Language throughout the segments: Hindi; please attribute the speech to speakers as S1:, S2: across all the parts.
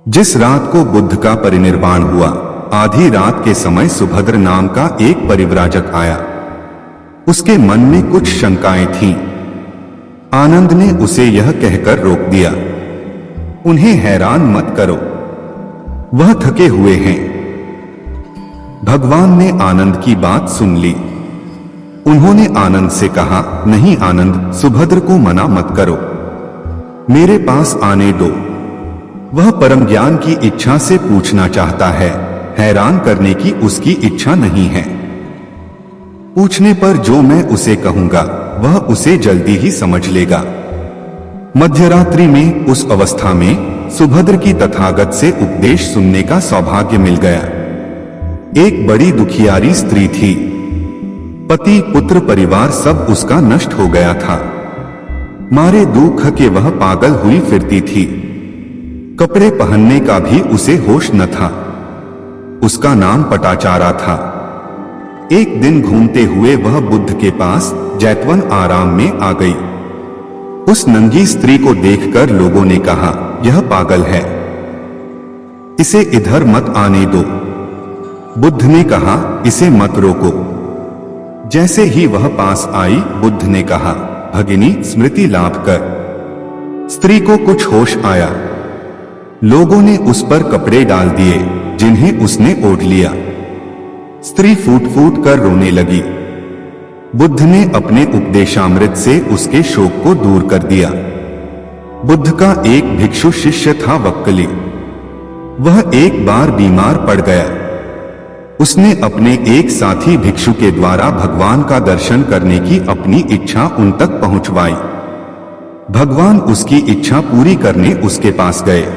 S1: जिस रात को बुद्ध का परिनिर्वाण हुआ, आधी रात के समय सुभद्र नाम का एक परिव्राजक आया। उसके मन में कुछ शंकाएं थीं। आनंद ने उसे यह कहकर रोक दिया, उन्हें हैरान मत करो, वह थके हुए हैं। भगवान ने आनंद की बात सुन ली। उन्होंने आनंद से कहा, नहीं आनंद, सुभद्र को मना मत करो, मेरे पास आने दो। वह परम ज्ञान की इच्छा से पूछना चाहता है, हैरान करने की उसकी इच्छा नहीं है। पूछने पर जो मैं उसे कहूंगा वह उसे जल्दी ही समझ लेगा। मध्यरात्रि में उस अवस्था में सुभद्र की तथागत से उपदेश सुनने का सौभाग्य मिल गया। एक बड़ी दुखियारी स्त्री थी। पति पुत्र परिवार सब उसका नष्ट हो गया था। मारे दुख के वह पागल हुई फिरती थी। कपड़े पहनने का भी उसे होश न था। उसका नाम पटाचारा था। एक दिन घूमते हुए वह बुद्ध के पास जैतवन आराम में आ गई। उस नंगी स्त्री को देखकर लोगों ने कहा, यह पागल है, इसे इधर मत आने दो। बुद्ध ने कहा, इसे मत रोको। जैसे ही वह पास आई, बुद्ध ने कहा, भगिनी स्मृति लाभ कर। स्त्री को कुछ होश आया। लोगों ने उस पर कपड़े डाल दिए जिन्हें उसने ओढ़ लिया। स्त्री फूट फूट कर रोने लगी। बुद्ध ने अपने उपदेशामृत से उसके शोक को दूर कर दिया। बुद्ध का एक भिक्षु शिष्य था वक्कली। वह एक बार बीमार पड़ गया। उसने अपने एक साथी भिक्षु के द्वारा भगवान का दर्शन करने की अपनी इच्छा उन तक पहुंचवाई। भगवान उसकी इच्छा पूरी करने उसके पास गए।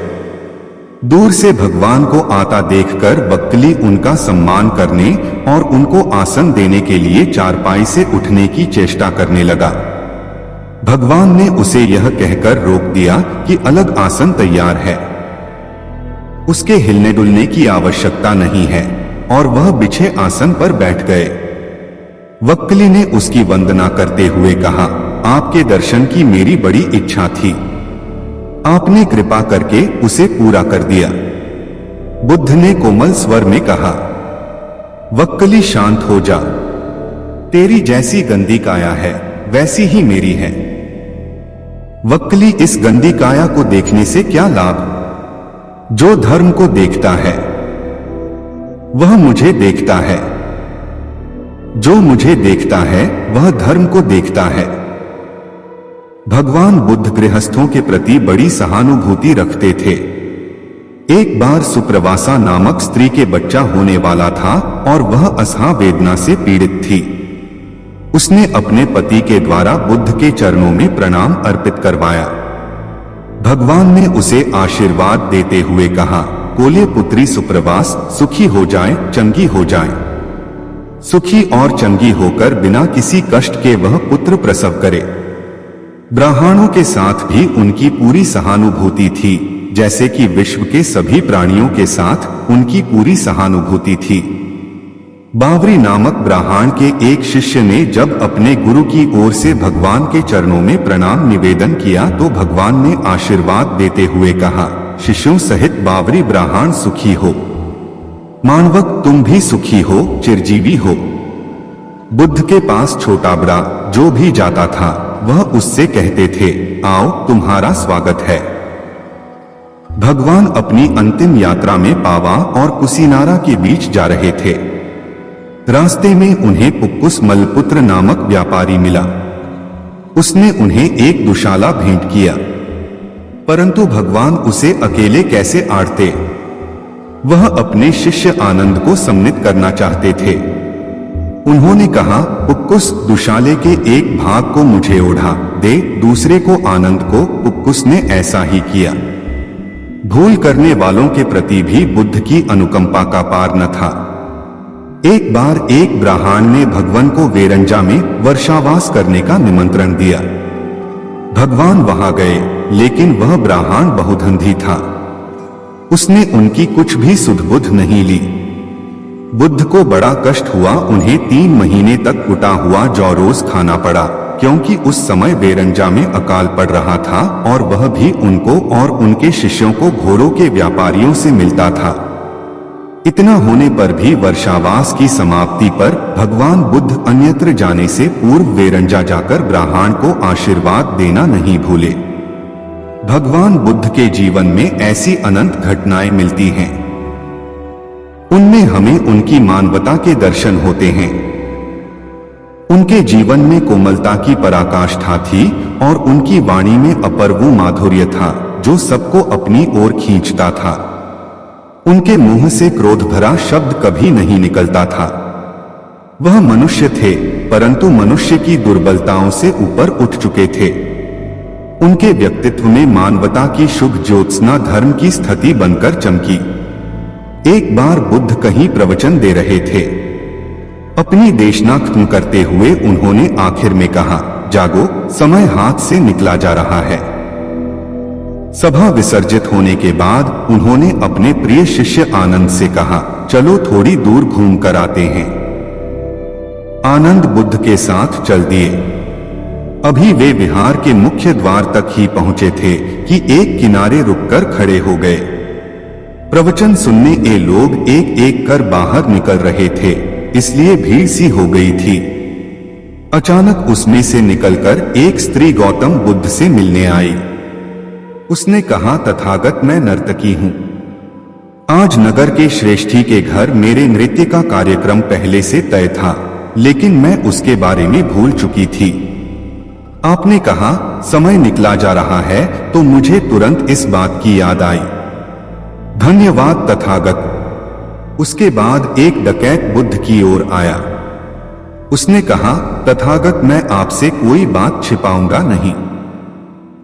S1: दूर से भगवान को आता देखकर वक्कली उनका सम्मान करने और उनको आसन देने के लिए चारपाई से उठने की चेष्टा करने लगा। भगवान ने उसे यह कहकर रोक दिया कि अलग आसन तैयार है, उसके हिलने डुलने की आवश्यकता नहीं है, और वह बिछे आसन पर बैठ गए। वक्कली ने उसकी वंदना करते हुए कहा, आपके दर्शन की मेरी बड़ी इच्छा थी, आपने कृपा करके उसे पूरा कर दिया। बुद्ध ने कोमल स्वर में कहा, वक्कली शांत हो जा, तेरी जैसी गंदी काया है वैसी ही मेरी है। वक्कली, इस गंदी काया को देखने से क्या लाभ? जो धर्म को देखता है वह मुझे देखता है, जो मुझे देखता है वह धर्म को देखता है। भगवान बुद्ध गृहस्थों के प्रति बड़ी सहानुभूति रखते थे। एक बार सुप्रवासा नामक स्त्री के बच्चा होने वाला था और वह असहा वेदना से पीड़ित थी। उसने अपने पति के द्वारा बुद्ध के चरणों में प्रणाम अर्पित करवाया। भगवान ने उसे आशीर्वाद देते हुए कहा, कोले पुत्री सुप्रवास, सुखी हो जाए, चंगी हो जाए। सुखी और चंगी होकर बिना किसी कष्ट के वह पुत्र प्रसव करे। ब्राह्मणों के साथ भी उनकी पूरी सहानुभूति थी, जैसे कि विश्व के सभी प्राणियों के साथ उनकी पूरी सहानुभूति थी। बावरी नामक ब्राह्मण के एक शिष्य ने जब अपने गुरु की ओर से भगवान के चरणों में प्रणाम निवेदन किया तो भगवान ने आशीर्वाद देते हुए कहा, शिष्यों सहित बावरी ब्राह्मण सुखी हो। मानवक, तुम भी सुखी हो, चिरजीवी हो। बुद्ध के पास छोटा बड़ा जो भी जाता था वह उससे कहते थे, आओ तुम्हारा स्वागत है। भगवान अपनी अंतिम यात्रा में पावा और कुशीनारा के बीच जा रहे थे। रास्ते में उन्हें पुक्कुस मलपुत्र नामक व्यापारी मिला। उसने उन्हें एक दुशाला भेंट किया, परंतु भगवान उसे अकेले कैसे आड़ते? वह अपने शिष्य आनंद को सम्मिलित करना चाहते थे। उन्होंने कहा, पुक्कुस, दुशाले के एक भाग को मुझे ओढ़ा दे, दूसरे को आनंद को। पुक्कुस ने ऐसा ही किया। भूल करने वालों के प्रति भी बुद्ध की अनुकंपा का पार न था। एक बार एक ब्राह्मण ने भगवान को वेरंजा में वर्षावास करने का निमंत्रण दिया। भगवान वहां गए, लेकिन वह ब्राह्मण बहुधंधी था। उसने उनकी कुछ भी सुध बुध नहीं ली। बुद्ध को बड़ा कष्ट हुआ। उन्हें 3 महीने तक कुटा हुआ जौ रोज खाना पड़ा। क्योंकि उस समय बेरंजा में अकाल पड़ रहा था और वह भी उनको और उनके शिष्यों को घोड़ों के व्यापारियों से मिलता था। इतना होने पर भी वर्षावास की समाप्ति पर भगवान बुद्ध अन्यत्र जाने से पूर्व बेरंजा जाकर ब्राह्मण को आशीर्वाद देना नहीं भूले। भगवान बुद्ध के जीवन में ऐसी अनंत घटनाएं मिलती हैं। उनमें हमें उनकी मानवता के दर्शन होते हैं। उनके जीवन में कोमलता की पराकाष्ठा थी और उनकी वाणी में अपूर्व माधुर्य था जो सबको अपनी ओर खींचता था। उनके मुंह से क्रोध भरा शब्द कभी नहीं निकलता था। वह मनुष्य थे परंतु मनुष्य की दुर्बलताओं से ऊपर उठ चुके थे। उनके व्यक्तित्व में मानवता की शुभ ज्योत्सना धर्म की स्थिति बनकर चमकी। एक बार बुद्ध कहीं प्रवचन दे रहे थे। अपनी देशना खत्म करते हुए उन्होंने आखिर में कहा, जागो, समय हाथ से निकला जा रहा है। सभा विसर्जित होने के बाद उन्होंने अपने प्रिय शिष्य आनंद से कहा, चलो थोड़ी दूर घूम कर आते हैं। आनंद बुद्ध के साथ चल दिए। अभी वे विहार के मुख्य द्वार तक ही पहुंचे थे कि एक किनारे रुककर खड़े हो गए। प्रवचन सुनने ये लोग एक एक कर बाहर निकल रहे थे, इसलिए भीड़ सी हो गई थी। अचानक उसमें से निकलकर एक स्त्री गौतम बुद्ध से मिलने आई। उसने कहा, तथागत, मैं नर्तकी हूं। आज नगर के श्रेष्ठी के घर मेरे नृत्य का कार्यक्रम पहले से तय था, लेकिन मैं उसके बारे में भूल चुकी थी। आपने कहा समय निकला जा रहा है तो मुझे तुरंत इस बात की याद आई। धन्यवाद तथागत। उसके बाद एक डकैत बुद्ध की ओर आया। उसने कहा, तथागत, मैं आपसे कोई बात छिपाऊंगा नहीं।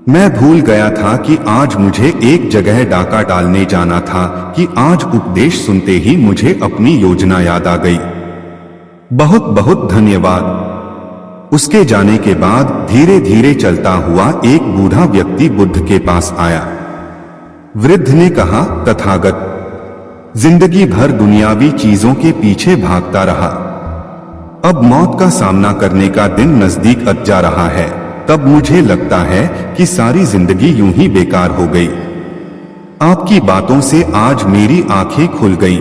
S1: मैं भूल गया था कि आज मुझे एक जगह डाका डालने जाना था कि आज उपदेश सुनते ही मुझे अपनी योजना याद आ गई। बहुत बहुत धन्यवाद। उसके जाने के बाद धीरे धीरे चलता हुआ एक बूढ़ा व्यक्ति बुद्ध के पास आया। वृद्ध ने कहा, तथागत, जिंदगी भर दुनियावी चीजों के पीछे भागता रहा। अब मौत का सामना करने का दिन नजदीक आ जा रहा है। तब मुझे लगता है कि सारी जिंदगी यूं ही बेकार हो गई। आपकी बातों से आज मेरी आंखें खुल गई।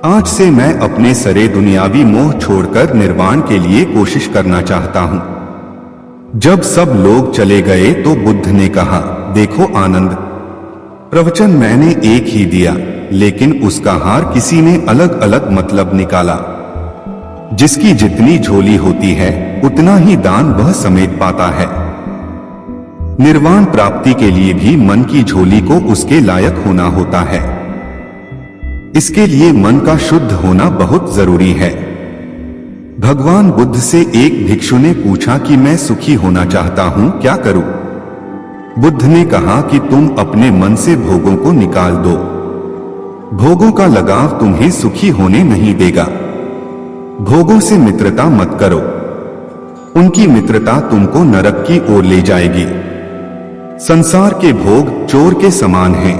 S1: आज से मैं अपने सरे दुनियावी मोह छोड़कर निर्वाण के लिए कोशिश करना चाहता हूं। जब सब लोग चले गए तो बुद्ध ने कहा, देखो आनंद, प्रवचन मैंने एक ही दिया, लेकिन उसका हार किसी ने अलग अलग मतलब निकाला। जिसकी जितनी झोली होती है उतना ही दान वह समेट पाता है। निर्वाण प्राप्ति के लिए भी मन की झोली को उसके लायक होना होता है। इसके लिए मन का शुद्ध होना बहुत जरूरी है। भगवान बुद्ध से एक भिक्षु ने पूछा कि मैं सुखी होना चाहता हूं, क्या करूं? बुद्ध ने कहा कि तुम अपने मन से भोगों को निकाल दो। भोगों का लगाव तुम्हें सुखी होने नहीं देगा। भोगों से मित्रता मत करो, उनकी मित्रता तुमको नरक की ओर ले जाएगी। संसार के भोग चोर के समान हैं।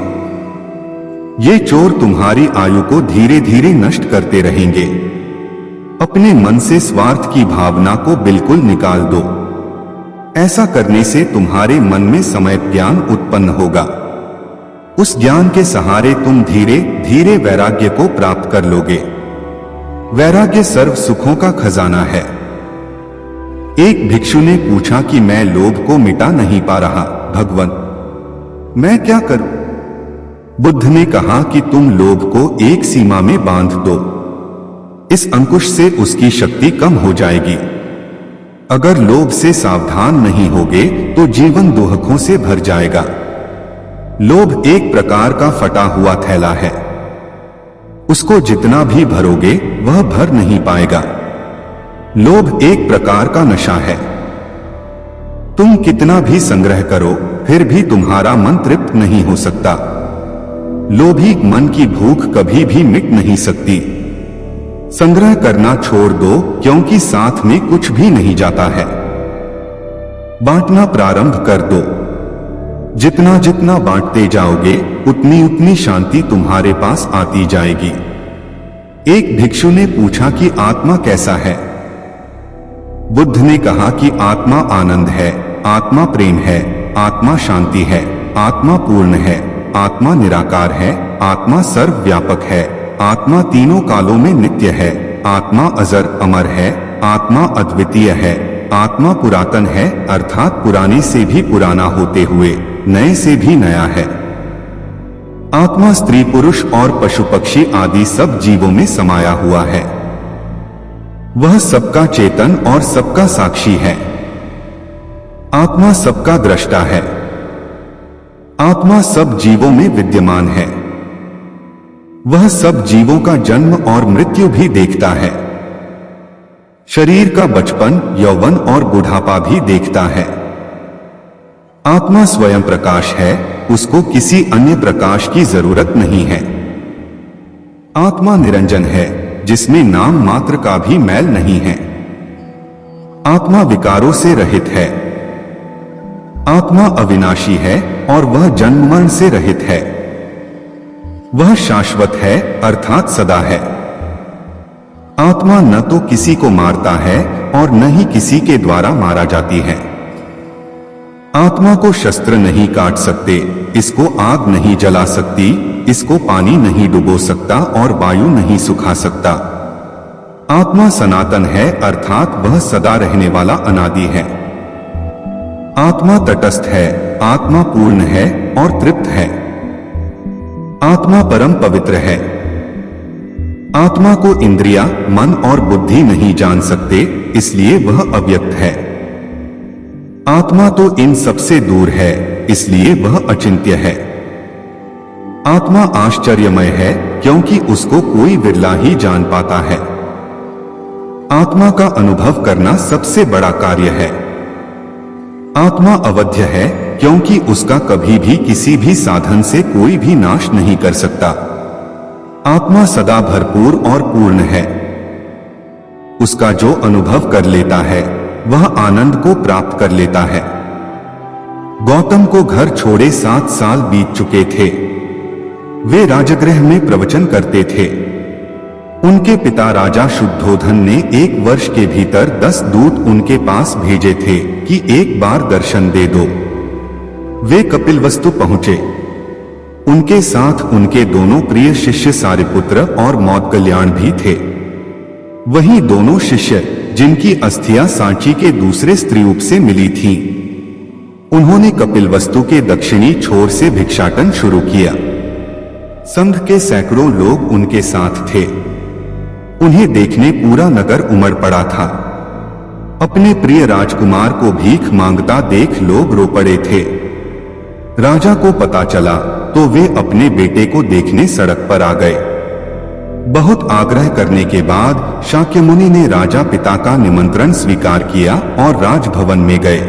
S1: ये चोर तुम्हारी आयु को धीरे धीरे नष्ट करते रहेंगे। अपने मन से स्वार्थ की भावना को बिल्कुल निकाल दो। ऐसा करने से तुम्हारे मन में समय ज्ञान उत्पन्न होगा। उस ज्ञान के सहारे तुम धीरे धीरे वैराग्य को प्राप्त कर लोगे। वैराग्य सर्व सुखों का खजाना है। एक भिक्षु ने पूछा कि मैं लोभ को मिटा नहीं पा रहा, भगवान, मैं क्या करूं? बुद्ध ने कहा कि तुम लोभ को एक सीमा में बांध दो। इस अंकुश से उसकी शक्ति कम हो जाएगी। अगर लोभ से सावधान नहीं होगे तो जीवन दुखों से भर जाएगा। लोभ एक प्रकार का फटा हुआ थैला है। उसको जितना भी भरोगे वह भर नहीं पाएगा। लोभ एक प्रकार का नशा है। तुम कितना भी संग्रह करो फिर भी तुम्हारा मन तृप्त नहीं हो सकता। लोभी मन की भूख कभी भी मिट नहीं सकती। संग्रह करना छोड़ दो क्योंकि साथ में कुछ भी नहीं जाता है। बांटना प्रारंभ कर दो। जितना जितना बांटते जाओगे उतनी उतनी शांति तुम्हारे पास आती जाएगी। एक भिक्षु ने पूछा कि आत्मा कैसा है? बुद्ध ने कहा कि आत्मा आनंद है, आत्मा प्रेम है, आत्मा शांति है, आत्मा पूर्ण है, आत्मा निराकार है, आत्मा सर्वव्यापक है, आत्मा तीनों कालों में नित्य है, आत्मा अजर अमर है, आत्मा अद्वितीय है, आत्मा पुरातन है अर्थात पुराने से भी पुराना होते हुए नए से भी नया है। आत्मा स्त्री पुरुष और पशु पक्षी आदि सब जीवों में समाया हुआ है। वह सबका चेतन और सबका साक्षी है। आत्मा सबका दृष्टा है। आत्मा सब जीवों में विद्यमान है। वह सब जीवों का जन्म और मृत्यु भी देखता है। शरीर का बचपन, यौवन और बुढ़ापा भी देखता है। आत्मा स्वयं प्रकाश है, उसको किसी अन्य प्रकाश की जरूरत नहीं है। आत्मा निरंजन है, जिसमें नाम मात्र का भी मैल नहीं है। आत्मा विकारों से रहित है। आत्मा अविनाशी है और वह जन्म मरण से रहित है। वह शाश्वत है अर्थात सदा है। आत्मा न तो किसी को मारता है और न ही किसी के द्वारा मारा जाती है। आत्मा को शस्त्र नहीं काट सकते, इसको आग नहीं जला सकती, इसको पानी नहीं डुबो सकता और वायु नहीं सुखा सकता। आत्मा सनातन है अर्थात वह सदा रहने वाला अनादि है। आत्मा तटस्थ है, आत्मा पूर्ण है और तृप्त है। आत्मा परम पवित्र है। आत्मा को इंद्रिया, मन और बुद्धि नहीं जान सकते, इसलिए वह अव्यक्त है। आत्मा तो इन सबसे दूर है, इसलिए वह अचिंत्य है। आत्मा आश्चर्यमय है क्योंकि उसको कोई विरला ही जान पाता है। आत्मा का अनुभव करना सबसे बड़ा कार्य है। आत्मा अवध्य है क्योंकि उसका कभी भी किसी भी साधन से कोई भी नाश नहीं कर सकता। आत्मा सदा भरपूर और पूर्ण है। उसका जो अनुभव कर लेता है वह आनंद को प्राप्त कर लेता है। गौतम को घर छोड़े 7 साल बीत चुके थे। वे राजगृह में प्रवचन करते थे। उनके पिता राजा शुद्धोधन ने 1 वर्ष के भीतर 10 दूत उनके पास भेजे थे कि एक बार दर्शन दे दो। वे कपिलवस्तु पहुंचे। उनके साथ उनके दोनों प्रिय शिष्य सारिपुत्र और मौदगल्याण भी थे। वहीं दोनों शिष्य जिनकी अस्थियां सांची के दूसरे स्त्रीरूप से मिली थीं, उन्होंने कपिलवस्तु के दक्षिणी छोर से भिक्षाटन शुरू किया। संघ के सैकड़ों लोग उनके साथ थे। उन्हें देखने पूरा नगर उमड़ पड़ा था। अपने प्रिय राजकुमार को भीख मांगता देख लोग रो पड़े थे। राजा को पता चला तो वे अपने बेटे को देखने सड़क पर आ गए। बहुत आग्रह करने के बाद शाक्य मुनि ने राजा पिता का निमंत्रण स्वीकार किया और राजभवन में गए।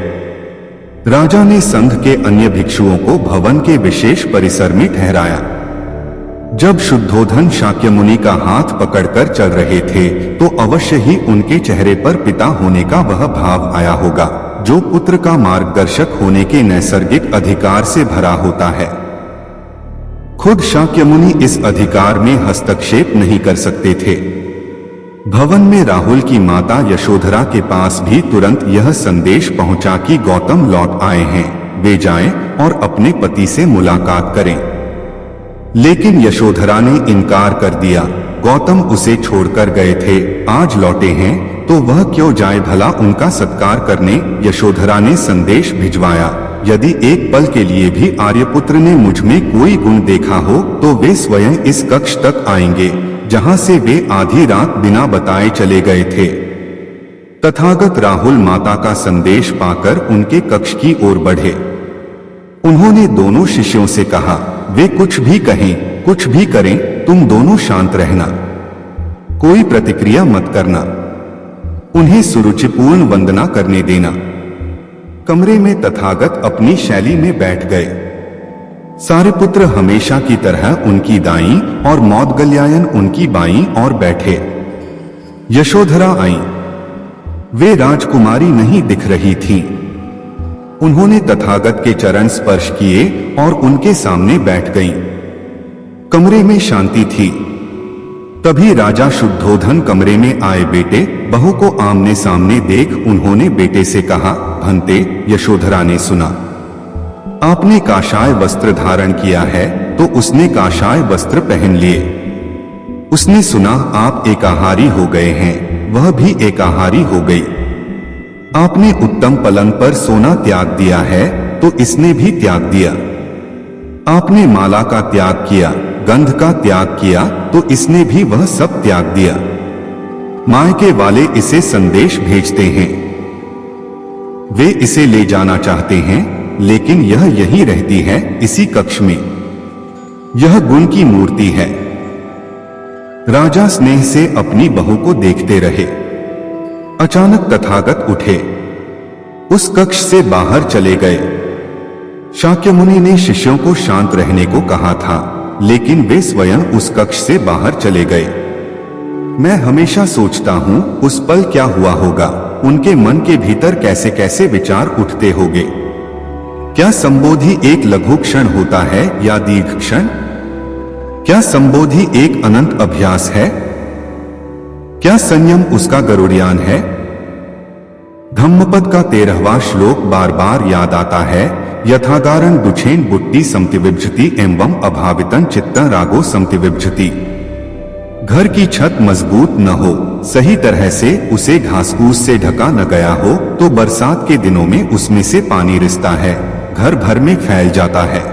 S1: राजा ने संघ के अन्य भिक्षुओं को भवन के विशेष परिसर में ठहराया। जब शुद्धोधन शाक्य मुनि का हाथ पकड़कर चल रहे थे तो अवश्य ही उनके चेहरे पर पिता होने का वह भाव आया होगा जो पुत्र का मार्गदर्शक होने के नैसर्गिक अधिकार से भरा होता है। खुद शाक्य मुनि इस अधिकार में हस्तक्षेप नहीं कर सकते थे। भवन में राहुल की माता यशोधरा के पास भी तुरंत यह संदेश पहुंचा कि गौतम लौट आए हैं, वे जाएं और अपने पति से मुलाकात करें। लेकिन यशोधरा ने इनकार कर दिया। गौतम उसे छोड़कर गए थे, आज लौटे हैं तो वह क्यों जाए भला उनका सत्कार करने। यशोधरा ने संदेश भिजवाया, यदि एक पल के लिए भी आर्यपुत्र ने मुझ में कोई गुण देखा हो तो वे स्वयं इस कक्ष तक आएंगे जहां से वे आधी रात बिना बताए चले गए थे। तथागत राहुल माता का संदेश पाकर उनके कक्ष की ओर बढ़े। उन्होंने दोनों शिष्यों से कहा, वे कुछ भी कहें, कुछ भी करें, तुम दोनों शांत रहना, कोई प्रतिक्रिया मत करना, उन्हें सुरुचिपूर्ण वंदना करने देना। कमरे में तथागत अपनी शैली में बैठ गए। सारिपुत्र हमेशा की तरह उनकी दाईं और मौदगल्यायन उनकी बाईं ओर बैठे। यशोधरा आईं। वे राजकुमारी नहीं दिख रही थीं। उन्होंने तथागत के चरण स्पर्श किए और उनके सामने बैठ गईं। कमरे में शांति थी। तभी राजा शुद्धोधन कमरे में आए। बेटे बहू को आमने सामने देख उन्होंने बेटे से कहा, भंते। यशोधरा ने सुना आपने काशाय वस्त्र धारण किया है तो उसने काशाय वस्त्र पहन लिए। उसने सुना आप एकाहारी हो गए हैं, वह भी एकाहारी हो गई। आपने उत्तम पलंग पर सोना त्याग दिया है तो इसने भी त्याग दिया। आपने माला का त्याग किया, गंध का त्याग किया तो इसने भी वह सब त्याग दिया। मायके वाले इसे संदेश भेजते हैं, वे इसे ले जाना चाहते हैं, लेकिन यह यहीं रहती है इसी कक्ष में। यह गुण की मूर्ति है। राजा स्नेह से अपनी बहू को देखते रहे। अचानक तथागत उठे, उस कक्ष से बाहर चले गए। शाक्य मुनि ने शिष्यों को शांत रहने को कहा था, लेकिन वे स्वयं उस कक्ष से बाहर चले गए। मैं हमेशा सोचता हूं उस पल क्या हुआ होगा, उनके मन के भीतर कैसे कैसे विचार उठते होंगे। क्या संबोधि एक लघु क्षण होता है या दीर्घ क्षण? क्या संबोधि एक अनंत अभ्यास है? क्या संयम उसका गरुड़यान है? धम्मपद का 13वां श्लोक बार बार याद आता है। यथागारण दुछेन बुट्टी समतिविभ्जति एवं अभावितन चित्तं रागो समतिविभ्जति। घर की छत मजबूत न हो, सही तरह से उसे घासफूस से ढका न गया हो तो बरसात के दिनों में उसमें से पानी रिसता है, घर भर में फैल जाता है।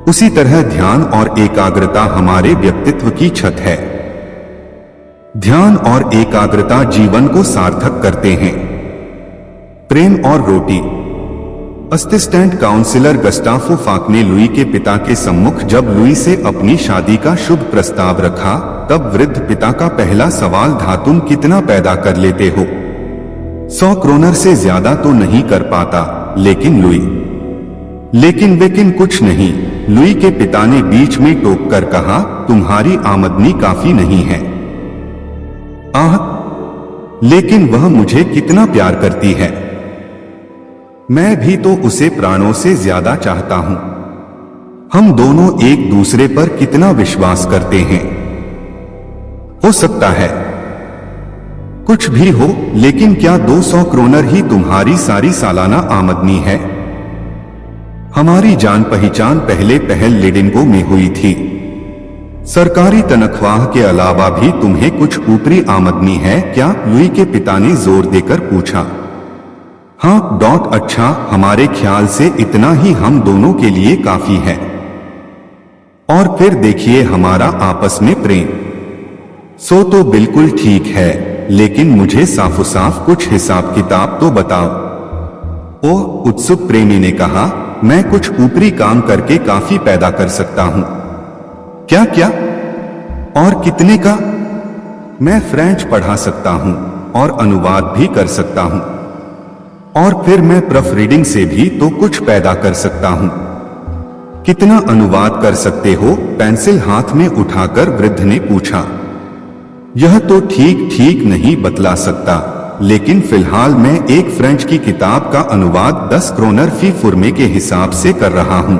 S1: उसी तरह ध्यान और एकाग्रता हमारे व्यक्तित्व की छत है। ध्यान और एकाग्रता जीवन को सार्थक करते हैं। प्रेम और रोटी। असिस्टेंट काउंसिलर गस्टाफो फाक ने लुई के पिता के सम्मुख जब लुई से अपनी शादी का शुभ प्रस्ताव रखा, तब वृद्ध पिता का पहला सवाल था, तुम कितना पैदा कर लेते हो? 100 क्रोनर से ज्यादा तो नहीं कर पाता, लेकिन लेकिन कुछ नहीं। लुई के पिता ने बीच में टोक कर कहा, तुम्हारी आमदनी काफी नहीं है। आह, लेकिन वह मुझे कितना प्यार करती है। मैं भी तो उसे प्राणों से ज्यादा चाहता हूं। हम दोनों एक दूसरे पर कितना विश्वास करते हैं। हो सकता है कुछ भी हो, लेकिन क्या 200 क्रोनर ही तुम्हारी सारी सालाना आमदनी है? हमारी जान पहचान पहले पहल लिडिंगो में हुई थी। सरकारी तनख्वाह के अलावा भी तुम्हें कुछ ऊपरी आमदनी है क्या? लुई के पिता ने जोर देकर पूछा। हाँ, अच्छा, हमारे ख्याल से इतना ही हम दोनों के लिए काफी है। और फिर देखिए हमारा आपस में प्रेम। सो तो बिल्कुल ठीक है, लेकिन मुझे साफ साफ कुछ हिसाब किताब तो बताओ। ओह, उत्सुक प्रेमी ने कहा, मैं कुछ ऊपरी काम करके काफी पैदा कर सकता हूं। क्या क्या? और कितने का? मैं फ्रेंच पढ़ा सकता हूं और अनुवाद भी कर सकता हूं, और फिर मैं प्रूफ रीडिंग से भी तो कुछ पैदा कर सकता हूं। कितना अनुवाद कर सकते हो? पेंसिल हाथ में उठाकर वृद्ध ने पूछा। यह तो ठीक नहीं बतला सकता, लेकिन फिलहाल मैं एक फ्रेंच की किताब का अनुवाद 10 क्रोनर फी फुरमे के हिसाब से कर रहा हूं।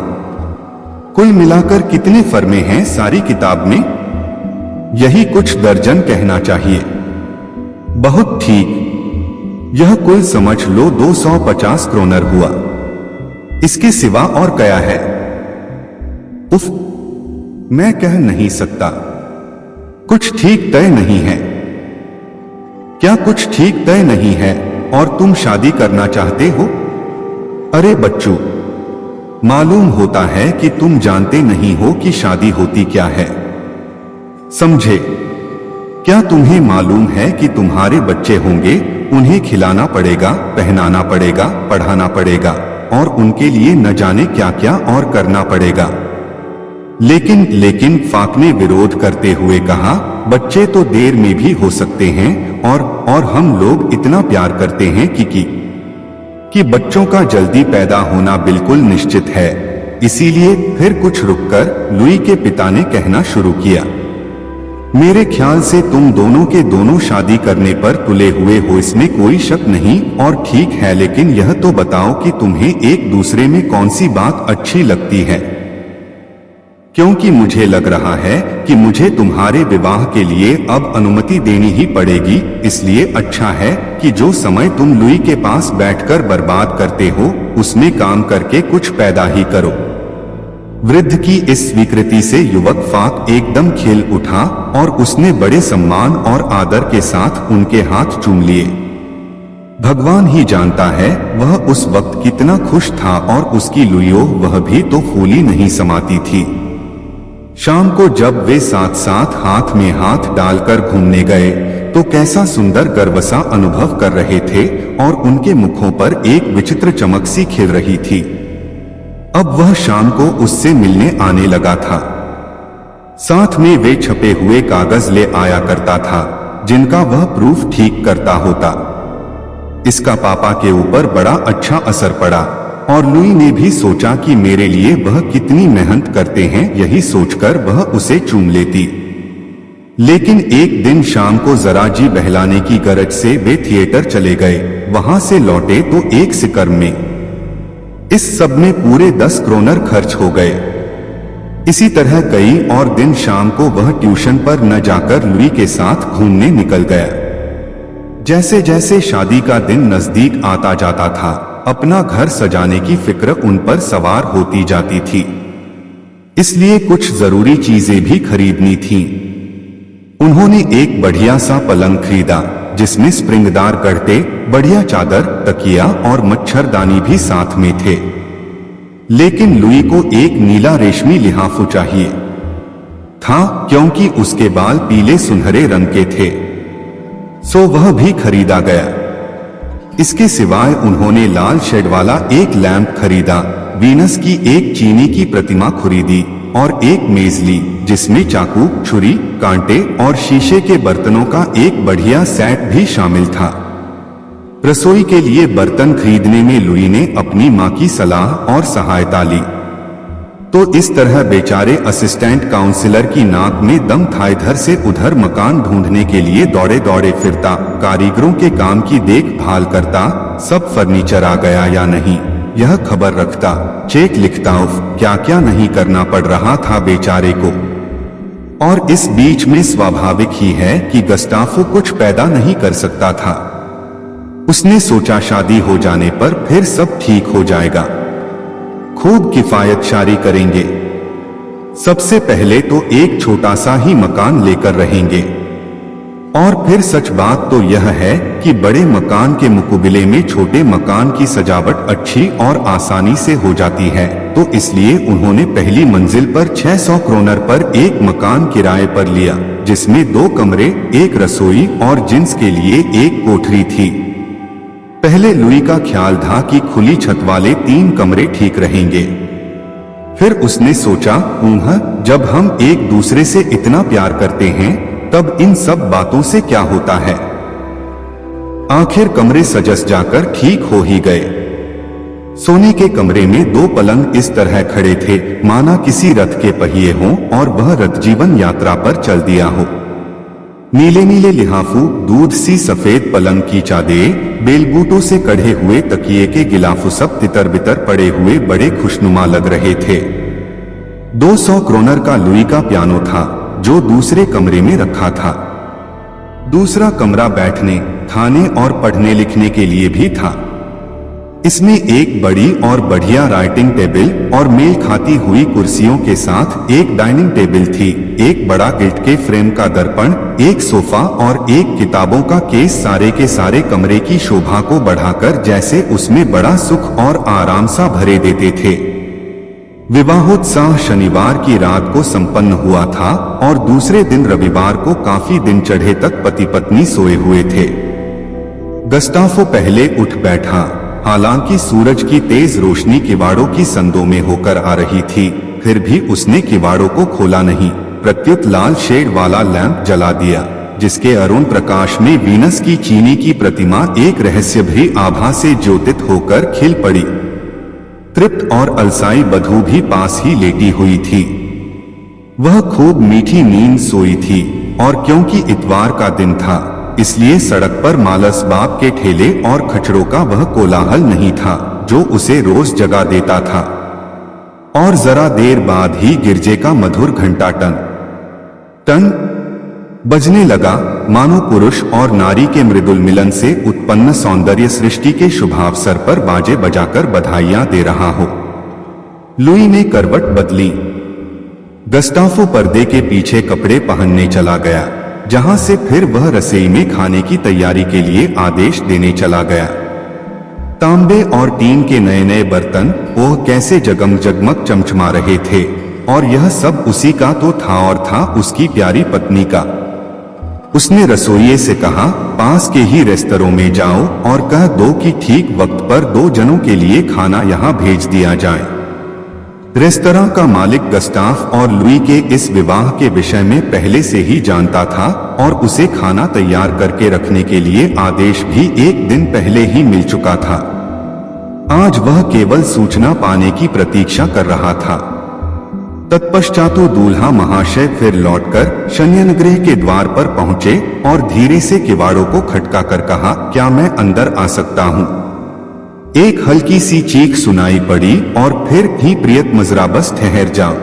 S1: कुल मिलाकर कितने फर्मे हैं सारी किताब में? यही कुछ दर्जन कहना चाहिए। बहुत ठीक, यह कुल समझ लो 250 क्रोनर हुआ। इसके सिवा और क्या है? उफ, मैं कह नहीं सकता। कुछ ठीक तय नहीं है। क्या कुछ ठीक तय नहीं है और तुम शादी करना चाहते हो? अरे बच्चू, मालूम होता है कि तुम जानते नहीं हो कि शादी होती क्या है। समझे? क्या तुम्हें मालूम है कि तुम्हारे बच्चे होंगे, उन्हें खिलाना पड़ेगा, पहनाना पड़ेगा, पढ़ाना पड़ेगा और उनके लिए न जाने क्या क्या और करना पड़ेगा। लेकिन फाक ने विरोध करते हुए कहा, बच्चे तो देर में भी हो सकते हैं और हम लोग इतना प्यार करते हैं कि बच्चों का जल्दी पैदा होना बिल्कुल निश्चित है। इसीलिए फिर कुछ रुककर लुई के पिता ने कहना शुरू किया, मेरे ख्याल से तुम दोनों के दोनों शादी करने पर तुले हुए हो, इसमें कोई शक नहीं और ठीक है, लेकिन यह तो बताओ कि तुम्हें एक दूसरे में कौन सी बात अच्छी लगती है। क्योंकि मुझे लग रहा है कि मुझे तुम्हारे विवाह के लिए अब अनुमति देनी ही पड़ेगी, इसलिए अच्छा है कि जो समय तुम लुई के पास बैठकर बर्बाद करते हो उसमें काम करके कुछ पैदा ही करो। वृद्ध की इस स्वीकृति से युवक फाक एकदम खिल उठा और उसने बड़े सम्मान और आदर के साथ उनके हाथ चूम लिए। भगवान ही जानता है वह उस वक्त कितना खुश था और उसकी लुइयो वह भी तो फूली नहीं समाती थी। शाम को जब वे साथ साथ हाथ में हाथ डालकर घूमने गए तो कैसा सुंदर गर्वसा अनुभव कर रहे थे और उनके मुखों पर एक विचित्र चमक सी खिल रही थी। अब वह शाम को उससे मिलने आने लगा था। साथ में वे छपे हुए कागज ले आया करता था जिनका वह प्रूफ ठीक करता होता। इसका पापा के ऊपर बड़ा अच्छा असर पड़ा और लुई ने भी सोचा कि मेरे लिए वह कितनी मेहनत करते हैं, यही सोचकर वह उसे चूम लेती। लेकिन एक दिन शाम को जरा जी बहलाने की गरज से वे थिएटर चले गए। वहां से लौटे तो एक सिकर में। इस सब में पूरे 10 क्रोनर खर्च हो गए। इसी तरह कई और दिन शाम को वह ट्यूशन पर न जाकर लुई के साथ घूमने निकल गया। जैसे जैसे शादी का दिन नजदीक आता जाता था अपना घर सजाने की फिक्र उन पर सवार होती जाती थी, इसलिए कुछ जरूरी चीजें भी खरीदनी थीं। उन्होंने एक बढ़िया सा पलंग खरीदा जिसमें स्प्रिंगदार गड्ढे, बढ़िया चादर, तकिया और मच्छरदानी भी साथ में थे। लेकिन लुई को एक नीला रेशमी लिहाफू चाहिए था क्योंकि उसके बाल पीले सुनहरे रंग के थे, सो वह भी खरीदा गया। इसके सिवाय उन्होंने लाल शेड वाला एक लैंप खरीदा, वीनस की एक चीनी की प्रतिमा खरीदी और एक मेज ली जिसमें चाकू, छुरी, कांटे और शीशे के बर्तनों का एक बढ़िया सेट भी शामिल था। रसोई के लिए बर्तन खरीदने में लुई ने अपनी मां की सलाह और सहायता ली। तो इस तरह बेचारे असिस्टेंट काउंसिलर की नाक में दम था, इधर से उधर मकान ढूंढने के लिए दौड़े दौड़े फिरता, कारीगरों के काम की देखभाल करता, सब फर्नीचर आ गया या नहीं यह खबर रखता, चेक लिखता, क्या क्या नहीं करना पड़ रहा था बेचारे को। और इस बीच में स्वाभाविक ही है कि गस्टाफो कुछ पैदा नहीं कर सकता था। उसने सोचा शादी हो जाने पर फिर सब ठीक हो जाएगा, खूब किफायतशारी करेंगे। सबसे पहले तो एक छोटा सा ही मकान लेकर रहेंगे और फिर सच बात तो यह है कि बड़े मकान के मुकाबले में छोटे मकान की सजावट अच्छी और आसानी से हो जाती है। तो इसलिए उन्होंने पहली मंजिल पर 600 क्रोनर पर एक मकान किराए पर लिया जिसमें 2 कमरे, एक रसोई और जिन्स के लिए एक कोठरी थी। पहले लुई का ख्याल था कि खुली छत वाले 3 कमरे ठीक रहेंगे। फिर उसने सोचा, जब हम एक दूसरे से इतना प्यार करते हैं तब इन सब बातों से क्या होता है। आखिर कमरे सजस जाकर ठीक हो ही गए। सोने के कमरे में 2 पलंग इस तरह खड़े थे माना किसी रथ के पहिए हों और वह रथ जीवन यात्रा पर चल दिया हो। नीले नीले लिहाफू, दूध सी सफेद पलंग की चादरें, बेलबूटों से कढ़े हुए तकिए के गिलाफू सब तितर बितर पड़े हुए बड़े खुशनुमा लग रहे थे। 200 क्रोनर का लुई का पियानो था जो दूसरे कमरे में रखा था। दूसरा कमरा बैठने, खाने और पढ़ने लिखने के लिए भी था। इसमें एक बड़ी और बढ़िया राइटिंग टेबल और मेल खाती हुई कुर्सियों के साथ एक डाइनिंग टेबल थी, एक बड़ा गिल्ट के फ्रेम का दर्पण, एक सोफा और एक किताबों का केस सारे के सारे कमरे की शोभा को बढ़ाकर जैसे उसमें बड़ा सुख और आराम सा भरे देते थे। विवाहोत्साह शनिवार की रात को संपन्न हुआ था और दूसरे दिन रविवार को काफी दिन चढ़े तक पति पत्नी सोए हुए थे। गस्टाफो पहले उठ बैठा, हालांकि सूरज की तेज रोशनी किवाड़ों की संदों में होकर आ रही थी, फिर भी उसने किवाड़ों को खोला नहीं। प्रत्युत लाल शेड वाला लैंप जला दिया जिसके अरुण प्रकाश में वीनस की चीनी की प्रतिमा एक रहस्यभरी आभा से ज्योतित होकर खिल पड़ी। तृप्त और अलसाई बधू भी पास ही लेटी हुई थी। वह खूब मीठी नींद सोई थी और क्योंकि इतवार का दिन था इसलिए सड़क पर मालस बाप के ठेले और खचड़ों का वह कोलाहल नहीं था जो उसे रोज जगा देता था। और जरा देर बाद ही गिरजे का मधुर घंटा टन टन बजने लगा, मानो पुरुष और नारी के मृदुल मिलन से उत्पन्न सौंदर्य सृष्टि के शुभावसर पर बाजे बजाकर बधाइयां दे रहा हो। लुई ने करवट बदली। गस्टाफो पर्दे के पीछे कपड़े पहनने चला गया, जहां से फिर वह रसोई में खाने की तैयारी के लिए आदेश देने चला गया। तांबे और टीन के नए नए बर्तन ओह कैसे जगमग चमचमा रहे थे, और यह सब उसी का तो था और था उसकी प्यारी पत्नी का। उसने रसोइये से कहा, पास के ही रेस्तरों में जाओ और कह दो कि ठीक वक्त पर 2 जनों के लिए खाना यहाँ भेज दिया जाए। रेस्तरां का मालिक गस्टाफ और लुई के इस विवाह के विषय में पहले से ही जानता था और उसे खाना तैयार करके रखने के लिए आदेश भी 1 दिन पहले ही मिल चुका था। आज वह केवल सूचना पाने की प्रतीक्षा कर रहा था। तत्पश्चात दूल्हा महाशय फिर लौटकर शयनगृह के द्वार पर पहुंचे और धीरे से किवाड़ों को खटकाकर कहा, क्या मैं अंदर आ सकता हूं? एक हल्की सी चीख सुनाई पड़ी और फिर ही प्रियतम जरा बस ठहर जाओ।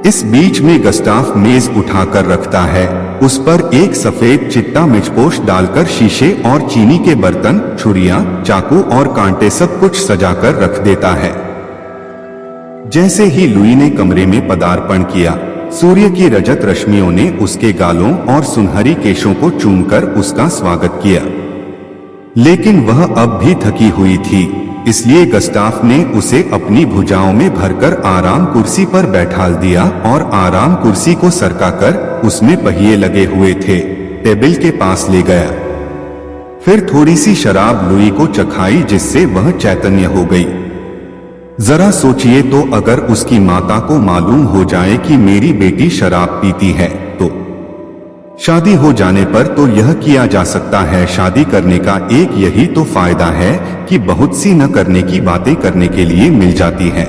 S1: इस बीच में गस्टाफ मेज उठाकर रखता है, उस पर एक सफेद चिट्टा मिचपोश डालकर शीशे और चीनी के बर्तन, छुरियां, चाकू और कांटे सब कुछ सजाकर रख देता है। जैसे ही लुई ने कमरे में पदार्पण किया, सूर्य की रजत रश्मियों ने उसके गालों और सुनहरी केशों को चूमकर उसका स्वागत किया। लेकिन वह अब भी थकी हुई थी, इसलिए गस्टाफ ने उसे अपनी भुजाओं में भरकर आराम कुर्सी पर बैठा दिया और आराम कुर्सी को सरकाकर उसमें पहिए लगे हुए थे टेबल के पास ले गया। फिर थोड़ी सी शराब लुई को चखाई, जिससे वह चैतन्य हो गई। जरा सोचिए तो, अगर उसकी माता को मालूम हो जाए कि मेरी बेटी शराब पीती है तो शादी हो जाने पर तो यह किया जा सकता है। शादी करने का एक यही तो फायदा है कि बहुत सी न करने की बातें करने के लिए मिल जाती हैं।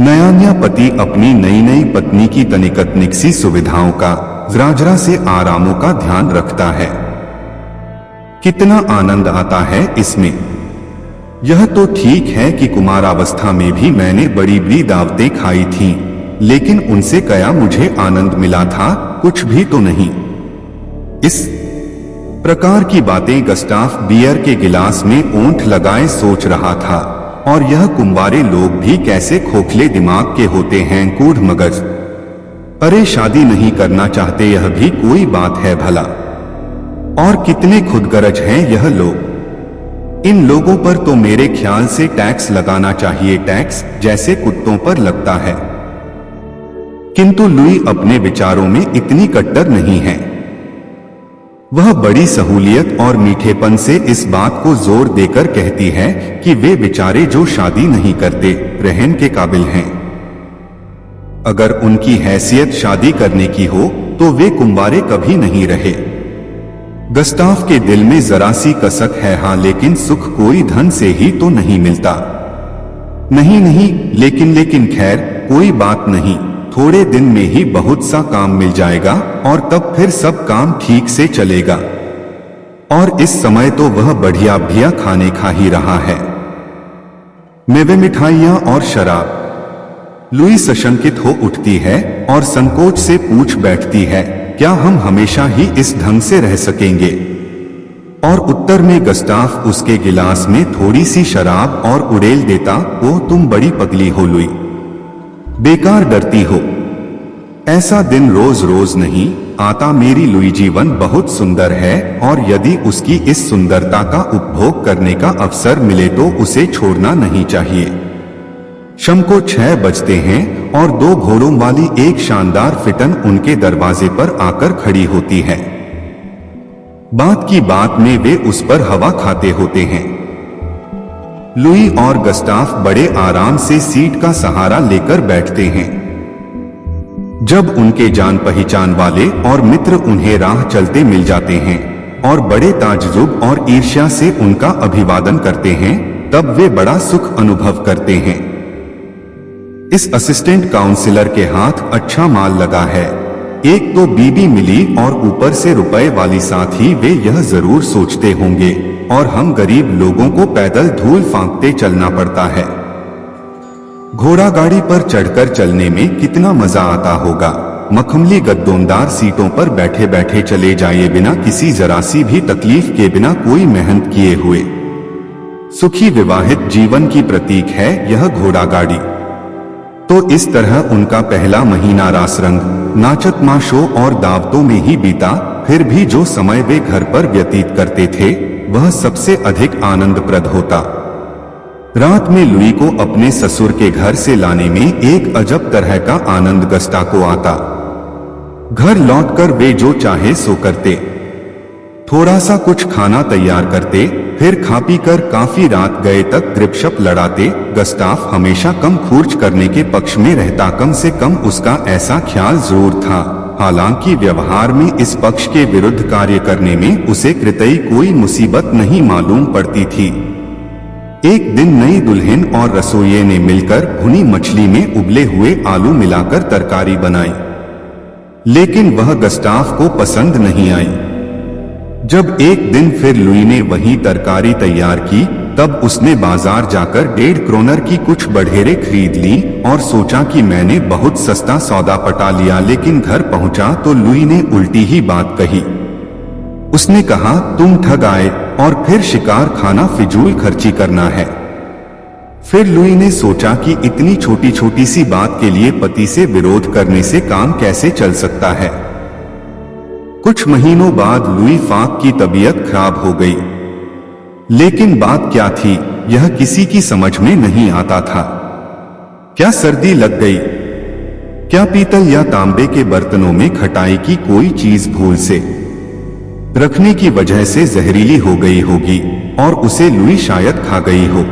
S1: नया पति अपनी नई नई पत्नी की तनिक सी सुविधाओं का, जरा से आरामों का ध्यान रखता है। कितना आनंद आता है इसमें। यह तो ठीक है कि कुमारावस्था में भी मैंने बड़ी बड़ी दावतें खाई थीं, लेकिन उनसे क्या मुझे आनंद मिला था? कुछ भी तो नहीं। इस प्रकार की बातें गस्टाफ बियर के गिलास में ओंठ लगाए सोच रहा था। और यह कुंवारे लोग भी कैसे खोखले दिमाग के होते हैं, कूढ़ मगज। अरे शादी नहीं करना चाहते, यह भी कोई बात है भला? और कितने खुदगरज हैं यह लोग। इन लोगों पर तो मेरे ख्याल से टैक्स लगाना चाहिए, टैक्स जैसे कुत्तों पर लगता है। किंतु लुई अपने विचारों में इतनी कट्टर नहीं है। वह बड़ी सहूलियत और मीठेपन से इस बात को जोर देकर कहती है कि वे बेचारे जो शादी नहीं करते, रहन के काबिल हैं। अगर उनकी हैसियत शादी करने की हो तो वे कुंवारे कभी नहीं रहे। गस्टाफ के दिल में जरा सी कसक है, हाँ, लेकिन सुख कोई धन से ही तो नहीं मिलता। नहीं, लेकिन खैर कोई बात नहीं, थोड़े दिन में ही बहुत सा काम मिल जाएगा और तब फिर सब काम ठीक से चलेगा। और इस समय तो वह बढ़िया खाने खा ही रहा है, मेवे मिठाइयां और शराब। लुई सशंकित हो उठती है और संकोच से पूछ बैठती है, क्या हम हमेशा ही इस ढंग से रह सकेंगे? और उत्तर में गस्टाफ उसके गिलास में थोड़ी सी शराब और उड़ेल देता, ओह तुम बड़ी पगली हो लुई, बेकार डरती हो। ऐसा दिन रोज रोज नहीं आता मेरी लुई। जीवन बहुत सुंदर है और यदि उसकी इस सुंदरता का उपभोग करने का अवसर मिले तो उसे छोड़ना नहीं चाहिए। शाम को 6 बजते हैं और 2 घोड़ों वाली एक शानदार फिटन उनके दरवाजे पर आकर खड़ी होती है। बात की बात में वे उस पर हवा खाते होते हैं। लुई और गस्टाफ बड़े आराम से सीट का सहारा लेकर बैठते हैं। जब उनके जान पहचान वाले और मित्र उन्हें राह चलते मिल जाते हैं और बड़े ताज्जुब और ईर्ष्या से उनका अभिवादन करते हैं, तब वे बड़ा सुख अनुभव करते हैं। इस असिस्टेंट काउंसिलर के हाथ अच्छा माल लगा है। एक तो बीबी मिली और ऊपर से रुपए वाली, साथ ही वे यह जरूर सोचते होंगे, और हम गरीब लोगों को पैदल धूल फांकते चलना पड़ता है। घोड़ा गाड़ी पर चढ़कर चलने में कितना मजा आता होगा। मखमली गद्दोंदार सीटों पर बैठे बैठे चले जाइए, बिना किसी जरा सी भी तकलीफ के, बिना कोई मेहनत किए हुए। सुखी विवाहित जीवन की प्रतीक है यह घोड़ा गाड़ी। तो इस तरह उनका पहला महीना रासरंग, नाचत माशो और दावतों में ही बीता। फिर भी जो समय वे घर पर व्यतीत करते थे वह सबसे अधिक आनंदप्रद होता। रात में लुई को अपने ससुर के घर से लाने में एक अजब तरह का आनंद गस्टा को आता। घर लौटकर वे जो चाहे सो करते, थोड़ा सा कुछ खाना तैयार करते, फिर खा पी कर काफी रात गए तक गृपशप लड़ाते। गस्टाफ हमेशा कम खर्च करने के पक्ष में रहता, कम से कम उसका ऐसा ख्याल जरूर था। हालांकि व्यवहार में इस पक्ष के विरुद्ध कार्य करने में उसे कृतई कोई मुसीबत नहीं मालूम पड़ती थी। एक दिन नई दुल्हन और रसोइये ने मिलकर भुनी मछली में उबले हुए आलू मिलाकर तरकारी बनाई, लेकिन वह गस्टाफ को पसंद नहीं आई। जब एक दिन फिर लुई ने वही तरकारी तैयार की, तब उसने बाजार जाकर 1.5 क्रोनर की कुछ बढ़ेरे खरीद ली और सोचा कि मैंने बहुत सस्ता सौदा पटा लिया। लेकिन घर पहुंचा तो लुई ने उल्टी ही बात कही। उसने कहा, तुम ठग आए और फिर शिकार खाना फिजूल खर्ची करना है। फिर लुई ने सोचा कि इतनी छोटी छोटी सी बात के लिए पति से विरोध करने से काम कैसे चल सकता है। कुछ महीनों बाद लुई फाक की तबीयत खराब हो गई, लेकिन बात क्या थी यह किसी की समझ में नहीं आता था। क्या सर्दी लग गई? क्या पीतल या तांबे के बर्तनों में खटाई की कोई चीज भूल से रखने की वजह से जहरीली हो गई होगी और उसे लुई शायद खा गई हो।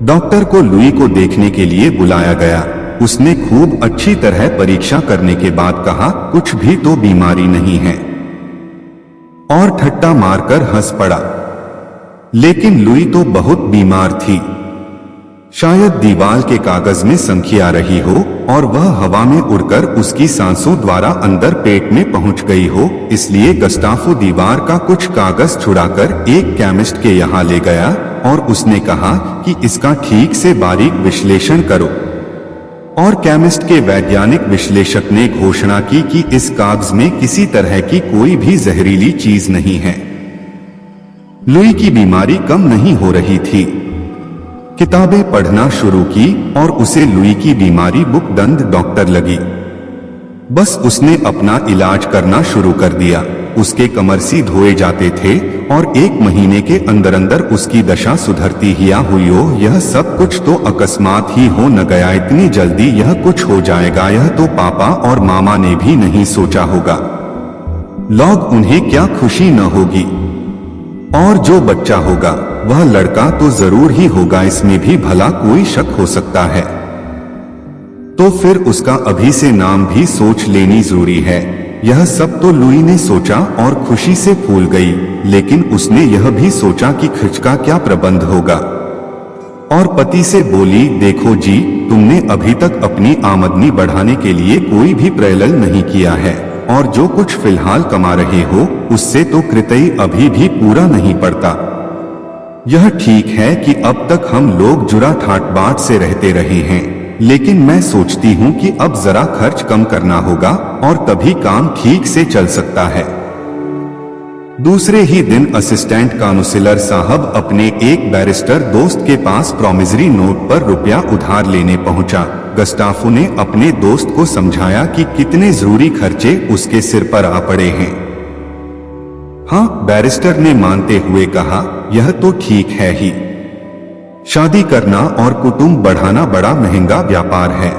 S1: डॉक्टर को लुई को देखने के लिए बुलाया गया। उसने खूब अच्छी तरह परीक्षा करने के बाद कहा, कुछ भी तो बीमारी नहीं है, और ठट्टा मारकर हंस पड़ा। लेकिन लुई तो बहुत बीमार थी। शायद दीवार के कागज में संख्या आ रही हो और वह हवा में उड़कर उसकी सांसों द्वारा अंदर पेट में पहुंच गई हो। इसलिए गस्टाफो दीवार का कुछ कागज छुड़ाकर एक केमिस्ट के यहाँ ले गया और उसने कहा कि इसका ठीक से बारीक विश्लेषण करो। और केमिस्ट के वैज्ञानिक विश्लेषक ने घोषणा की कि इस कागज में किसी तरह की कोई भी जहरीली चीज नहीं है। लुई की बीमारी कम नहीं हो रही थी। किताबें पढ़ना शुरू की और उसे लुई की बीमारी बुकदंद डॉक्टर लगी। बस उसने अपना इलाज करना शुरू कर दिया। उसके कमरसी धोए जाते थे और 1 महीने के अंदर अंदर उसकी दशा सुधरती ही हुई हो। यह सब कुछ तो अकस्मात ही हो न गया। इतनी जल्दी यह कुछ हो जाएगा, यह तो पापा और मामा ने भी नहीं सोचा होगा। लोग उन्हें क्या खुशी न होगी। और जो बच्चा होगा वह लड़का तो जरूर ही होगा, इसमें भी भला कोई शक हो सकता है। तो फिर उसका अभी से नाम भी सोच लेनी जरूरी है। यह सब तो लुई ने सोचा और खुशी से फूल गई। लेकिन उसने यह भी सोचा कि खर्च का क्या प्रबंध होगा। और पति से बोली, देखो जी, तुमने अभी तक अपनी आमदनी बढ़ाने के लिए कोई भी प्रयत्न नहीं किया है और जो कुछ फिलहाल कमा रहे हो उससे तो कृतई अभी भी पूरा नहीं पड़ता। यह ठीक है कि अब तक हम लोग जुरा ठाट बाट से रहते रहे हैं, लेकिन मैं सोचती हूँ कि अब जरा खर्च कम करना होगा और तभी काम ठीक से चल सकता है। दूसरे ही दिन असिस्टेंट काउंसिलर साहब अपने एक बैरिस्टर दोस्त के पास प्रॉमिसरी नोट पर रुपया उधार लेने पहुंचा। गस्टाफो ने अपने दोस्त को समझाया कि कितने जरूरी खर्चे उसके सिर पर आ पड़े हैं। हाँ, बैरिस्टर ने मानते हुए कहा, यह तो ठीक है ही। शादी करना और कुटुंब बढ़ाना बड़ा महंगा व्यापार है।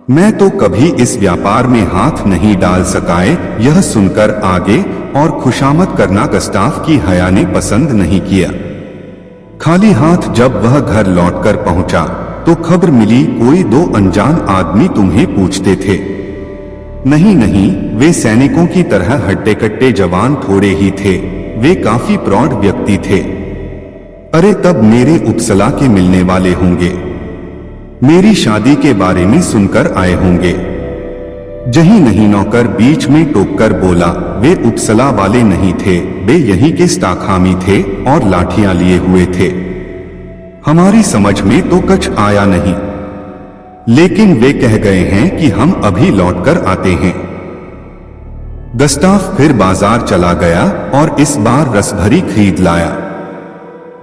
S1: मैं तो कभी इस व्यापार में हाथ नहीं डाल सकाए। यह सुनकर आगे और खुशामद करना गस्टाफ की हया ने पसंद नहीं किया। खाली हाथ जब वह घर लौटकर पहुंचा तो खबर मिली, कोई 2 अनजान आदमी तुम्हें पूछते थे। नहीं नहीं, वे सैनिकों की तरह हट्टे कट्टे जवान थोड़े ही थे, वे काफी प्रौढ़ व्यक्ति थे। अरे तब मेरे उपसला के मिलने वाले होंगे, मेरी शादी के बारे में सुनकर आए होंगे। जही नहीं नौकर बीच में टोककर बोला, वे उपसला वाले नहीं थे, वे यहीं के स्टाखामी थे और लाठियां लिए हुए थे। हमारी समझ में तो कुछ आया नहीं, लेकिन वे कह गए हैं कि हम अभी लौटकर आते हैं। गस्टाफ फिर बाजार चला गया और इस बार रसभरी खरीद लाया।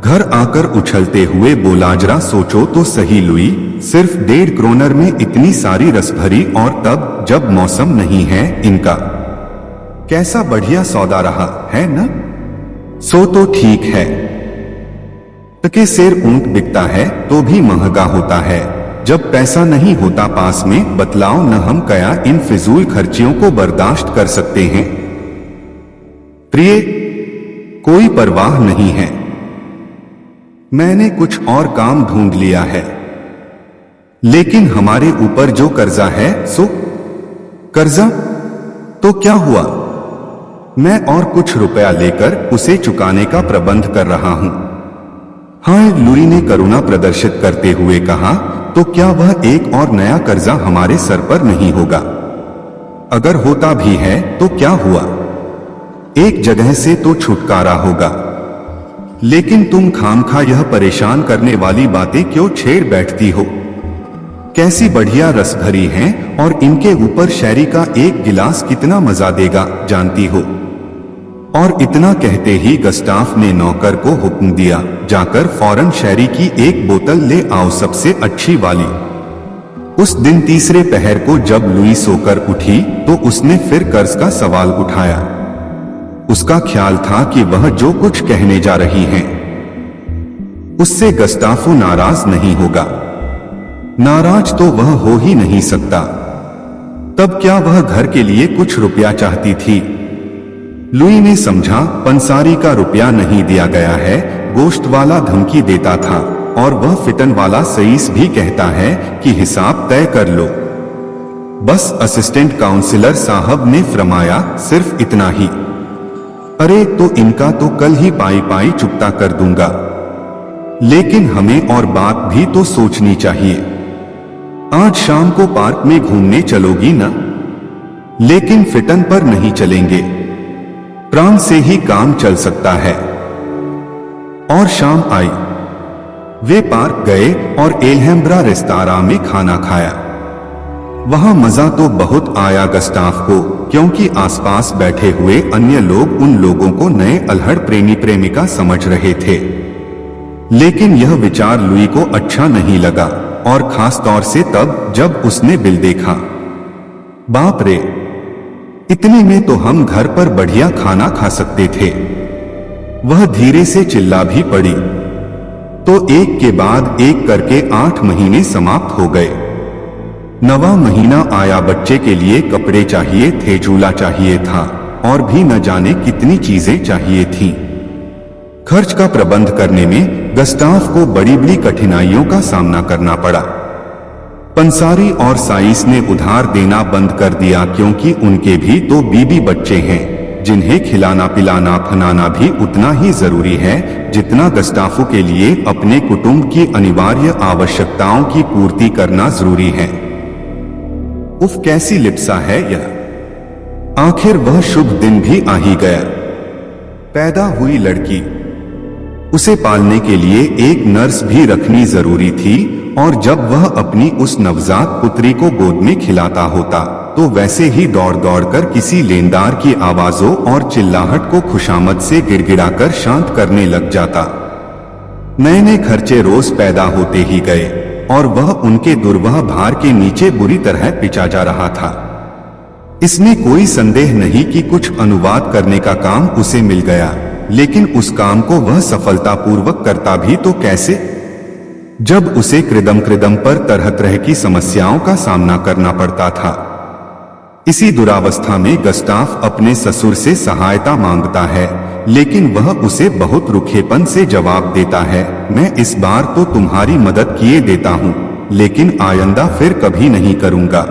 S1: घर आकर उछलते हुए बोला, जरा सोचो तो सही लुई, सिर्फ 1.5 क्रोनर में इतनी सारी रसभरी, और तब जब मौसम नहीं है इनका। कैसा बढ़िया सौदा रहा है न? सो तो ठीक है, टके सेर ऊंट बिकता है तो भी महंगा होता है। जब पैसा नहीं होता पास में, बतलाओ न हम क्या इन फिजूल खर्चियों को बर्दाश्त कर सकते हैं? प्रिय, कोई परवाह नहीं है, मैंने कुछ और काम ढूंढ लिया है। लेकिन हमारे ऊपर जो कर्जा है, सो कर्जा तो क्या हुआ? मैं और कुछ रुपया लेकर उसे चुकाने का प्रबंध कर रहा हूं। हाँ, लुई ने करुणा प्रदर्शित करते हुए कहा, तो क्या वह एक और नया कर्जा हमारे सर पर नहीं होगा? अगर होता भी है तो क्या हुआ, एक जगह से तो छुटकारा होगा। लेकिन तुम खामखा यह परेशान करने वाली बातें क्यों छेड़ बैठती हो? कैसी बढ़िया रस भरी हैं, और इनके ऊपर शैरी का एक गिलास कितना मजा देगा जानती हो? और इतना कहते ही गस्टाफ ने नौकर को हुक्म दिया, जाकर फौरन शैरी की एक बोतल ले आओ, सबसे अच्छी वाली। उस दिन तीसरे पहर को जब लुई सोकर उठी तो उसने फिर कर्ज का सवाल उठाया। उसका ख्याल था कि वह जो कुछ कहने जा रही हैं उससे गस्टाफो नाराज नहीं होगा। नाराज तो वह हो ही नहीं सकता। तब क्या वह घर के लिए कुछ रुपया चाहती थी? लुई ने समझा, पंसारी का रुपया नहीं दिया गया है, गोश्त वाला धमकी देता था, और वह फिटन वाला सईस भी कहता है कि हिसाब तय कर लो। बस असिस्टेंट काउंसिलर साहब ने फरमाया, सिर्फ इतना ही। अरे तो इनका तो कल ही पाई पाई चुकता कर दूंगा। लेकिन हमें और बात भी तो सोचनी चाहिए। आज शाम को पार्क में घूमने चलोगी ना? लेकिन फिटन पर नहीं चलेंगे, प्राण से ही काम चल सकता है। और शाम आई, वे पार्क गए और एल्हेम्ब्रा रेस्तरां में खाना खाया। वहां मजा तो बहुत आया गस्टाफ को, क्योंकि आसपास बैठे हुए अन्य लोग उन लोगों को नए अल्हड़ प्रेमी प्रेमिका समझ रहे थे। लेकिन यह विचार लुई को अच्छा नहीं लगा, और खास तौर से तब जब उसने बिल देखा। बाप रे, इतने में तो हम घर पर बढ़िया खाना खा सकते थे। वह धीरे से चिल्ला भी पड़ी। तो एक के बाद एक करके 8 महीने समाप्त हो गए। 9वां महीना आया, बच्चे के लिए कपड़े चाहिए थे, झूला चाहिए था, और भी न जाने कितनी चीजें चाहिए थीं। खर्च का प्रबंध करने में गस्टाफ को बड़ी बड़ी कठिनाइयों का सामना करना पड़ा। पंसारी और साइस ने उधार देना बंद कर दिया, क्योंकि उनके भी तो बीबी बच्चे हैं, जिन्हें खिलाना पिलाना फनाना भी उतना ही जरूरी है जितना गस्टाफो के लिए अपने कुटुंब की अनिवार्य आवश्यकताओं की पूर्ति करना जरूरी है। उफ, कैसी लिप्सा है यह। आखिर वह शुभ दिन भी आ ही गया। पैदा हुई लड़की, उसे पालने के लिए एक नर्स भी रखनी जरूरी थी, और जब वह अपनी उस नवजात पुत्री को गोद में खिलाता होता तो वैसे ही दौड़ दौड़ कर किसी लेनदार की आवाजों और चिल्लाहट को खुशामद से गिड़गिड़ाकर शांत करने लग जाता। नए नए खर्चे रोज पैदा होते ही गए, और वह उनके दुर्वह भार के नीचे बुरी तरह पिचा जा रहा था। इसमें कोई संदेह नहीं कि कुछ अनुवाद करने का काम उसे मिल गया, लेकिन उस काम को वह सफलतापूर्वक करता भी तो कैसे, जब उसे कृदम कृदम पर तरह तरह की समस्याओं का सामना करना पड़ता था। इसी दुरावस्था में गस्टाफ अपने ससुर से सहायता मांगता है, लेकिन वह उसे बहुत रुखेपन से जवाब देता है, मैं इस बार तो तुम्हारी मदद किए देता हूं, लेकिन आइंदा फिर कभी नहीं करूंगा।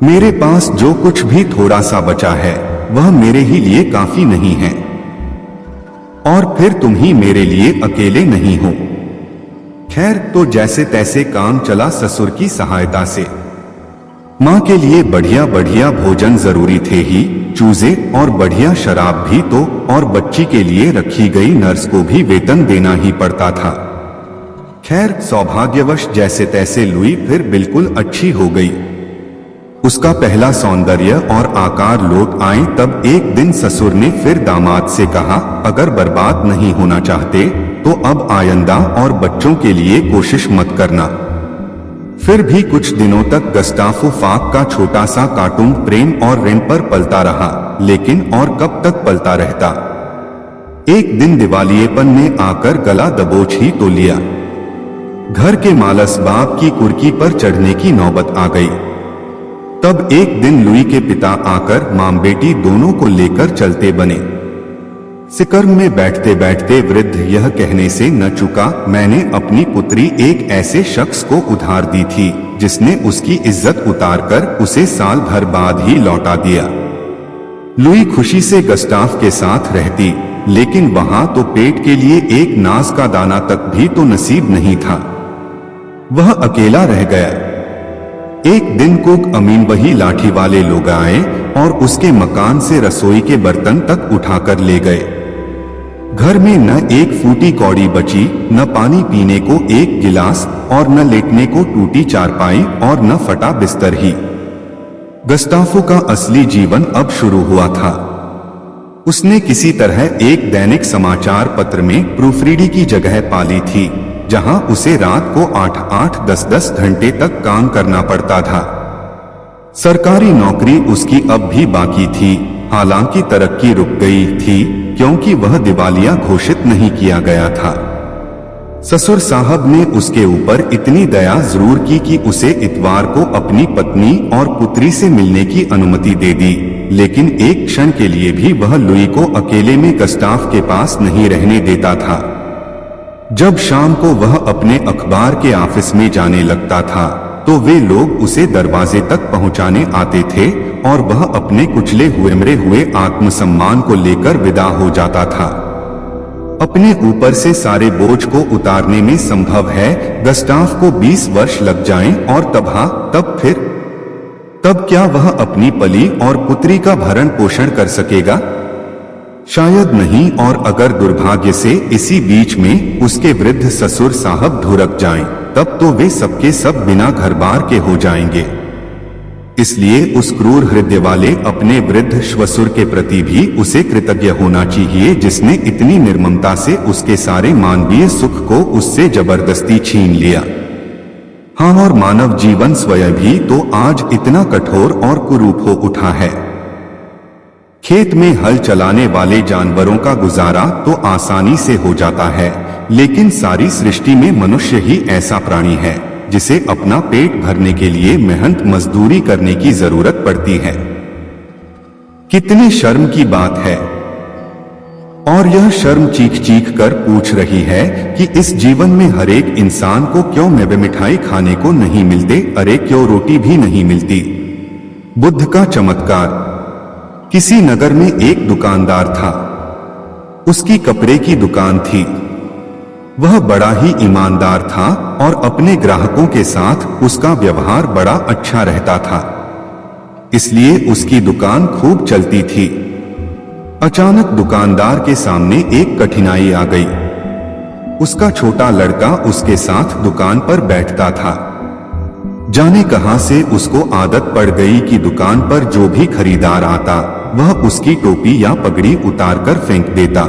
S1: मेरे पास जो कुछ भी थोड़ा सा बचा है वह मेरे ही लिए काफी नहीं है, और फिर तुम ही मेरे लिए अकेले नहीं हो। खैर, तो जैसे तैसे काम चला ससुर की सहायता से। माँ के लिए बढ़िया बढ़िया भोजन जरूरी थे ही, चूजे और बढ़िया शराब भी तो, और बच्ची के लिए रखी गई नर्स को भी वेतन देना ही पड़ता था। खैर सौभाग्यवश जैसे तैसे लुई फिर बिल्कुल अच्छी हो गई। उसका पहला सौंदर्य और आकार लौट आए। तब एक दिन ससुर ने फिर दामाद से कहा, अगर बर्बाद नहीं होना चाहते तो अब आइंदा और बच्चों के लिए कोशिश मत करना। फिर भी कुछ दिनों तक गस्टाफो फाक का छोटा सा कार्टून प्रेम और रेम पर पलता रहा, लेकिन और कब तक पलता रहता। एक दिन दिवालियेपन ने आकर गला दबोच ही तो लिया। घर के मालस बाप की कुर्की पर चढ़ने की नौबत आ गई। तब एक दिन लुई के पिता आकर मां बेटी दोनों को लेकर चलते बने। सिकर्म में बैठते बैठते वृद्ध यह कहने से न चुका, मैंने अपनी पुत्री एक ऐसे शख्स को उधार दी थी जिसने उसकी इज्जत उतारकर उसे साल भर बाद ही लौटा दिया। लुई खुशी से गस्टाफ के साथ रहती, लेकिन वहां तो पेट के लिए एक नाज का दाना तक भी तो नसीब नहीं था। वह अकेला रह गया। एक दिन कुक अमीन वही लाठी वाले लोग आए और उसके मकान से रसोई के बर्तन तक उठाकर ले गए। घर में न एक फूटी कौड़ी बची, न पानी पीने को एक गिलास और न लेटने को टूटी चारपाई और न फटा बिस्तर ही। गस्टाफो का असली जीवन अब शुरू हुआ था। उसने किसी तरह एक दैनिक समाचार पत्र में प्रूफरीडी की जगह पाली थी, जहां उसे रात को 8-8, 10-10 घंटे तक काम करना पड़ता था। सरकारी नौकरी उसकी अब भी बाकी थी, हालांकि तरक्की रुक गई थी क्योंकि वह दिवालिया घोषित नहीं किया गया था। ससुर साहब ने उसके ऊपर इतनी दया जरूर की कि उसे इतवार को अपनी पत्नी और पुत्री से मिलने की अनुमति दे दी, लेकिन एक क्षण के लिए भी वह लुई को अकेले में गस्टाफ के पास नहीं रहने देता था। जब शाम को वह अपने अखबार के ऑफिस में जाने लगता था तो वे लोग उसे दरवाजे तक पहुंचाने आते थे और वह अपने कुचले हुए मरे हुए आत्मसम्मान को लेकर विदा हो जाता था। अपने ऊपर से सारे बोझ को उतारने में संभव है गस्टाफ को 20 वर्ष लग जाएं और तब क्या वह अपनी पली और पुत्री का भरण पोषण कर सकेगा? शायद नहीं, और अगर दुर्भाग्य से इसी बीच में उसके वृद्ध ससुर साहब ढुरक जाएं, तब तो वे सबके सब बिना घर बार के हो जाएंगे। इसलिए उस क्रूर हृदय वाले अपने वृद्ध श्वसुर के प्रति भी उसे कृतज्ञ होना चाहिए, जिसने इतनी निर्ममता से उसके सारे मानवीय सुख को उससे जबरदस्ती छीन लिया। हाँ, और मानव जीवन स्वयं भी तो आज इतना कठोर और कुरूप हो उठा है। खेत में हल चलाने वाले जानवरों का गुजारा तो आसानी से हो जाता है, लेकिन सारी सृष्टि में मनुष्य ही ऐसा प्राणी है जिसे अपना पेट भरने के लिए मेहनत मजदूरी करने की जरूरत पड़ती है। कितनी शर्म की बात है। और यह शर्म चीख चीख कर पूछ रही है कि इस जीवन में हर एक इंसान को क्यों मेवे मिठाई खाने को नहीं मिलते, अरे क्यों रोटी भी नहीं मिलती। बुद्ध का चमत्कार। किसी नगर में एक दुकानदार था। उसकी कपड़े की दुकान थी। वह बड़ा ही ईमानदार था और अपने ग्राहकों के साथ उसका व्यवहार बड़ा अच्छा रहता था, इसलिए उसकी दुकान खूब चलती थी। अचानक दुकानदार के सामने एक कठिनाई आ गई। उसका छोटा लड़का उसके साथ दुकान पर बैठता था। जाने कहां से उसको आदत पड़ गई कि दुकान पर जो भी खरीदार आता वह उसकी टोपी या पगड़ी उतारकर फेंक देता।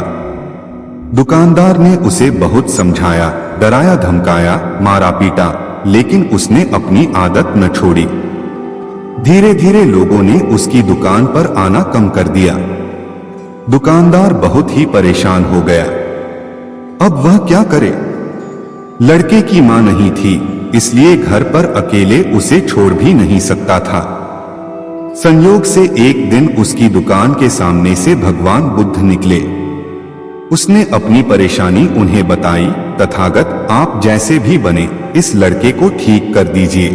S1: दुकानदार ने उसे बहुत समझाया, डराया, धमकाया, मारा पीटा, लेकिन उसने अपनी आदत न छोड़ी। धीरे धीरे लोगों ने उसकी दुकान पर आना कम कर दिया। दुकानदार बहुत ही परेशान हो गया। अब वह क्या करे? लड़के की मां नहीं थी, इसलिए घर पर अकेले उसे छोड़ भी नहीं सकता था। संयोग से एक दिन उसकी दुकान के सामने से भगवान बुद्ध निकले। उसने अपनी परेशानी उन्हें बताई। तथागत, आप जैसे भी बने इस लड़के को ठीक कर दीजिए,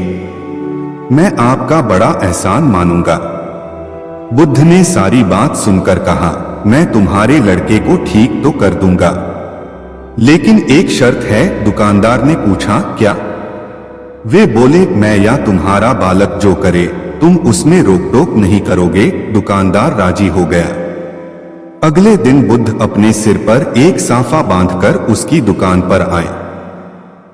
S1: मैं आपका बड़ा एहसान मानूंगा। बुद्ध ने सारी बात सुनकर कहा, मैं तुम्हारे लड़के को ठीक तो कर दूंगा, लेकिन एक शर्त है। दुकानदार ने पूछा, क्या? वे बोले, मैं या तुम्हारा बालक जो करे तुम उसमें रोक टोक नहीं करोगे। दुकानदार राजी हो गया। अगले दिन बुद्ध अपने सिर पर एक साफा बांधकर उसकी दुकान पर आए।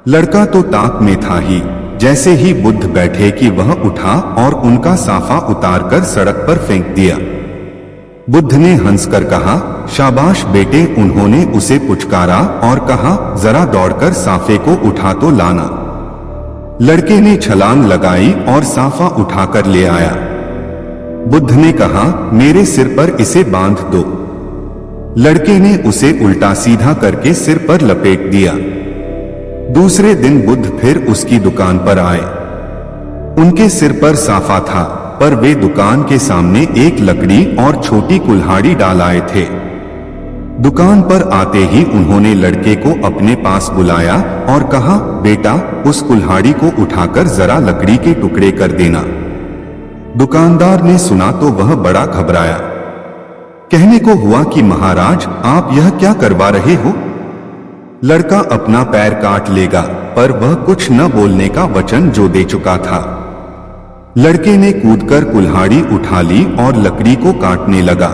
S1: लड़का तो ताक में था ही। जैसे ही बुद्ध बैठे कि वह उठा और उनका साफा उतारकर सड़क पर फेंक दिया। बुद्ध ने हंसकर कहा, शाबाश बेटे। उन्होंने उसे पुचकारा और कहा, जरा दौड़कर साफे को उठा तो लाना। लड़के ने छलांग लगाई और साफा उठाकर ले आया। बुद्ध ने कहा, मेरे सिर पर इसे बांध दो। लड़के ने उसे उल्टा सीधा करके सिर पर लपेट दिया। दूसरे दिन बुद्ध फिर उसकी दुकान पर आए। उनके सिर पर साफा था, पर वे दुकान के सामने एक लकड़ी और छोटी कुल्हाड़ी डाल आए थे। दुकान पर आते ही उन्होंने लड़के को अपने पास बुलाया और कहा, बेटा, उस कुल्हाड़ी को उठाकर जरा लकड़ी के टुकड़े कर देना। दुकानदार ने सुना तो वह बड़ा घबराया। कहने को हुआ कि महाराज, आप यह क्या करवा रहे हो? लड़का अपना पैर काट लेगा, पर वह कुछ न बोलने का वचन जो दे चुका था। लड़के ने कूदकर कुल्हाड़ी उठा ली और लकड़ी को काटने लगा।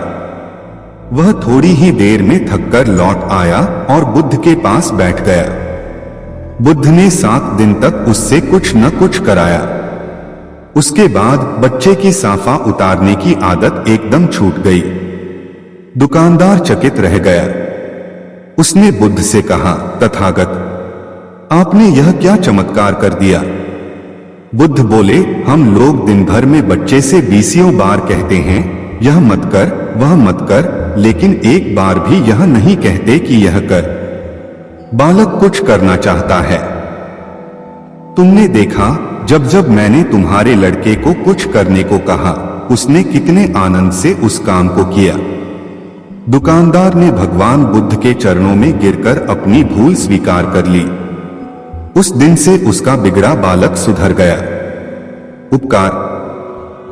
S1: वह थोड़ी ही देर में थककर लौट आया और बुद्ध के पास बैठ गया। बुद्ध ने 7 दिन तक उससे कुछ न कुछ कराया। उसके बाद बच्चे की साफा उतारने की आदत एकदम छूट गई। दुकानदार चकित रह गया। उसने बुद्ध से कहा, तथागत, आपने यह क्या चमत्कार कर दिया? बुद्ध बोले, हम लोग दिन भर में बच्चे से 20 बार कहते हैं, यह मत कर, वह मत कर, लेकिन एक बार भी यह नहीं कहते कि यह कर। बालक कुछ करना चाहता है। तुमने देखा, जब जब मैंने तुम्हारे लड़के को कुछ करने को कहा, उसने कितने आनंद से उस काम को किया। दुकानदार ने भगवान बुद्ध के चरणों में गिरकर अपनी भूल स्वीकार कर ली। उस दिन से उसका बिगड़ा बालक सुधर गया। उपकार।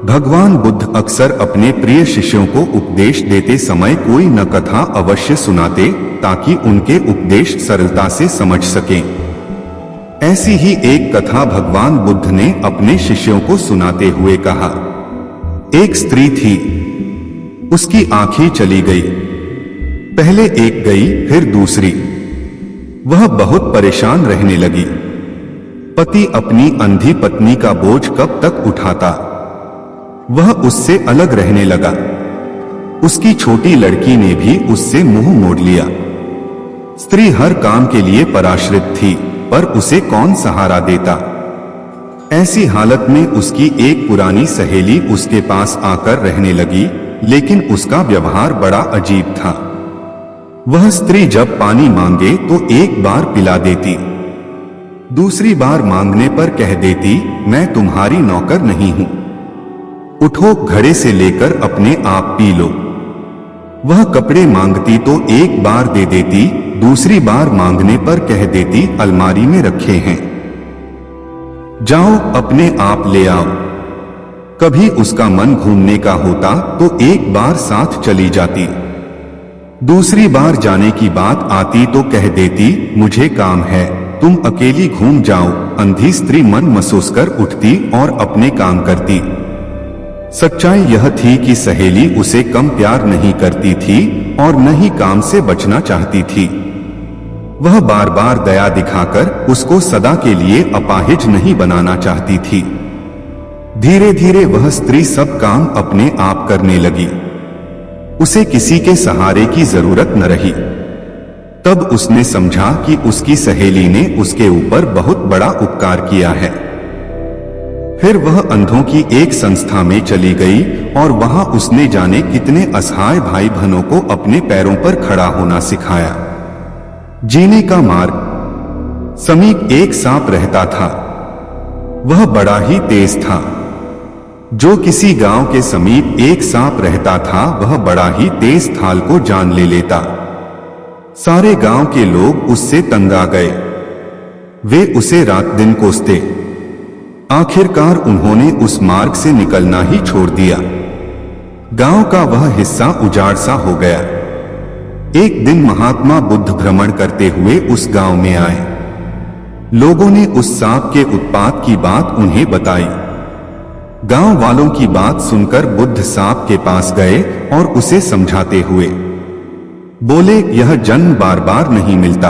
S1: भगवान बुद्ध अक्सर अपने प्रिय शिष्यों को उपदेश देते समय कोई न कथा अवश्य सुनाते, ताकि उनके उपदेश सरलता से समझ सकें। ऐसी ही एक कथा भगवान बुद्ध ने अपने शिष्यों को सुनाते हुए कहा। एक स्त्री थी, उसकी आंखें चली गई। पहले एक गई, फिर दूसरी। वह बहुत परेशान रहने लगी। पति अपनी अंधी पत्नी का बोझ कब तक उठाता? वह उससे अलग रहने लगा। उसकी छोटी लड़की ने भी उससे मुंह मोड़ लिया। स्त्री हर काम के लिए पराश्रित थी, पर उसे कौन सहारा देता? ऐसी हालत में उसकी एक पुरानी सहेली उसके पास आकर रहने लगी, लेकिन उसका व्यवहार बड़ा अजीब था। वह स्त्री जब पानी मांगे तो एक बार पिला देती, दूसरी बार मांगने पर कह देती, मैं तुम्हारी नौकर नहीं हूं, उठो, घड़े से लेकर अपने आप पी लो। वह कपड़े मांगती तो एक बार दे देती, दूसरी बार मांगने पर कह देती, अलमारी में रखे हैं, जाओ अपने आप ले आओ। कभी उसका मन घूमने का होता तो एक बार साथ चली जाती, दूसरी बार जाने की बात आती तो कह देती, मुझे काम है, तुम अकेली घूम जाओ। अंधी स्त्री मन महसूस कर उठती और अपने काम करती। सच्चाई यह थी कि सहेली उसे कम प्यार नहीं करती थी और न ही काम से बचना चाहती थी। वह बार बार दया दिखाकर उसको सदा के लिए अपाहिज नहीं बनाना चाहती थी। धीरे धीरे वह स्त्री सब काम अपने आप करने लगी। उसे किसी के सहारे की जरूरत न रही। तब उसने समझा कि उसकी सहेली ने उसके ऊपर बहुत बड़ा उपकार किया है। फिर वह अंधों की एक संस्था में चली गई और वहां उसने जाने कितने असहाय भाई बहनों को अपने पैरों पर खड़ा होना सिखाया। जीने का मार्ग। समीप एक सांप रहता था। वह बड़ा ही तेज था। जो किसी गांव के समीप एक सांप रहता था, वह बड़ा ही तेज थाल को जान ले लेता। सारे गांव के लोग उससे तंग आ गए। वे उसे रात दिन कोसते। आखिरकार उन्होंने उस मार्ग से निकलना ही छोड़ दिया। गांव का वह हिस्सा उजाड़ सा हो गया। एक दिन महात्मा बुद्ध भ्रमण करते हुए उस गांव में आए। लोगों ने उस सांप के उत्पात की बात उन्हें बताई। गांव वालों की बात सुनकर बुद्ध सांप के पास गए और उसे समझाते हुए बोले, यह जन्म बार बार नहीं मिलता।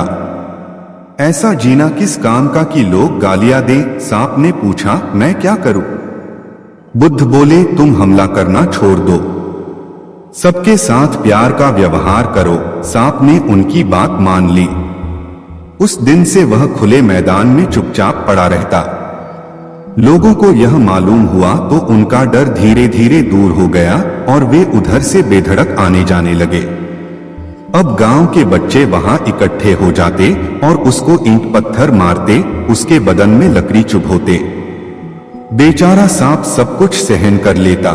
S1: ऐसा जीना किस काम का कि लोग गालियां दें? सांप ने पूछा, मैं क्या करूं? बुद्ध बोले, तुम हमला करना छोड़ दो, सबके साथ प्यार का व्यवहार करो। सांप ने उनकी बात मान ली। उस दिन से वह खुले मैदान में चुपचाप पड़ा रहता। लोगों को यह मालूम हुआ तो उनका डर धीरे धीरे दूर हो गया और वे उधर से बेधड़क आने जाने लगे। अब गांव के बच्चे वहां इकट्ठे हो जाते और उसको ईंट पत्थर मारते, उसके बदन में लकड़ी चुभोते। बेचारा सांप सब कुछ सहन कर लेता।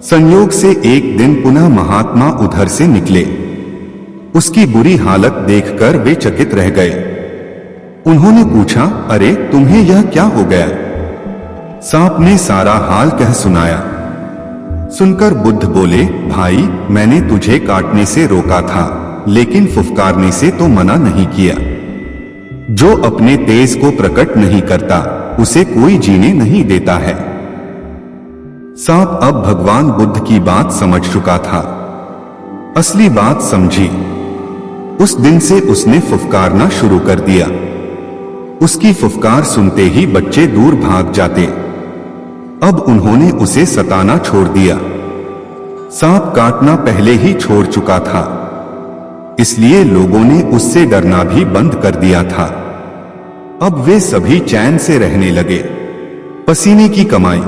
S1: संयोग से एक दिन पुनः महात्मा उधर से निकले। उसकी बुरी हालत देखकर वे चकित रह गए। उन्होंने पूछा, अरे तुम्हें यह क्या हो गया? सांप ने सारा हाल कह सुनाया। सुनकर बुद्ध बोले, भाई मैंने तुझे काटने से रोका था, लेकिन फुफकारने से तो मना नहीं किया। जो अपने तेज को प्रकट नहीं करता उसे कोई जीने नहीं देता है। सांप अब भगवान बुद्ध की बात समझ चुका था, असली बात समझी। उस दिन से उसने फुफकारना शुरू कर दिया। उसकी फुफकार सुनते ही बच्चे दूर भाग जाते। अब उन्होंने उसे सताना छोड़ दिया। सांप काटना पहले ही छोड़ चुका था, इसलिए लोगों ने उससे डरना भी बंद कर दिया था। अब वे सभी चैन से रहने लगे। पसीने की कमाई।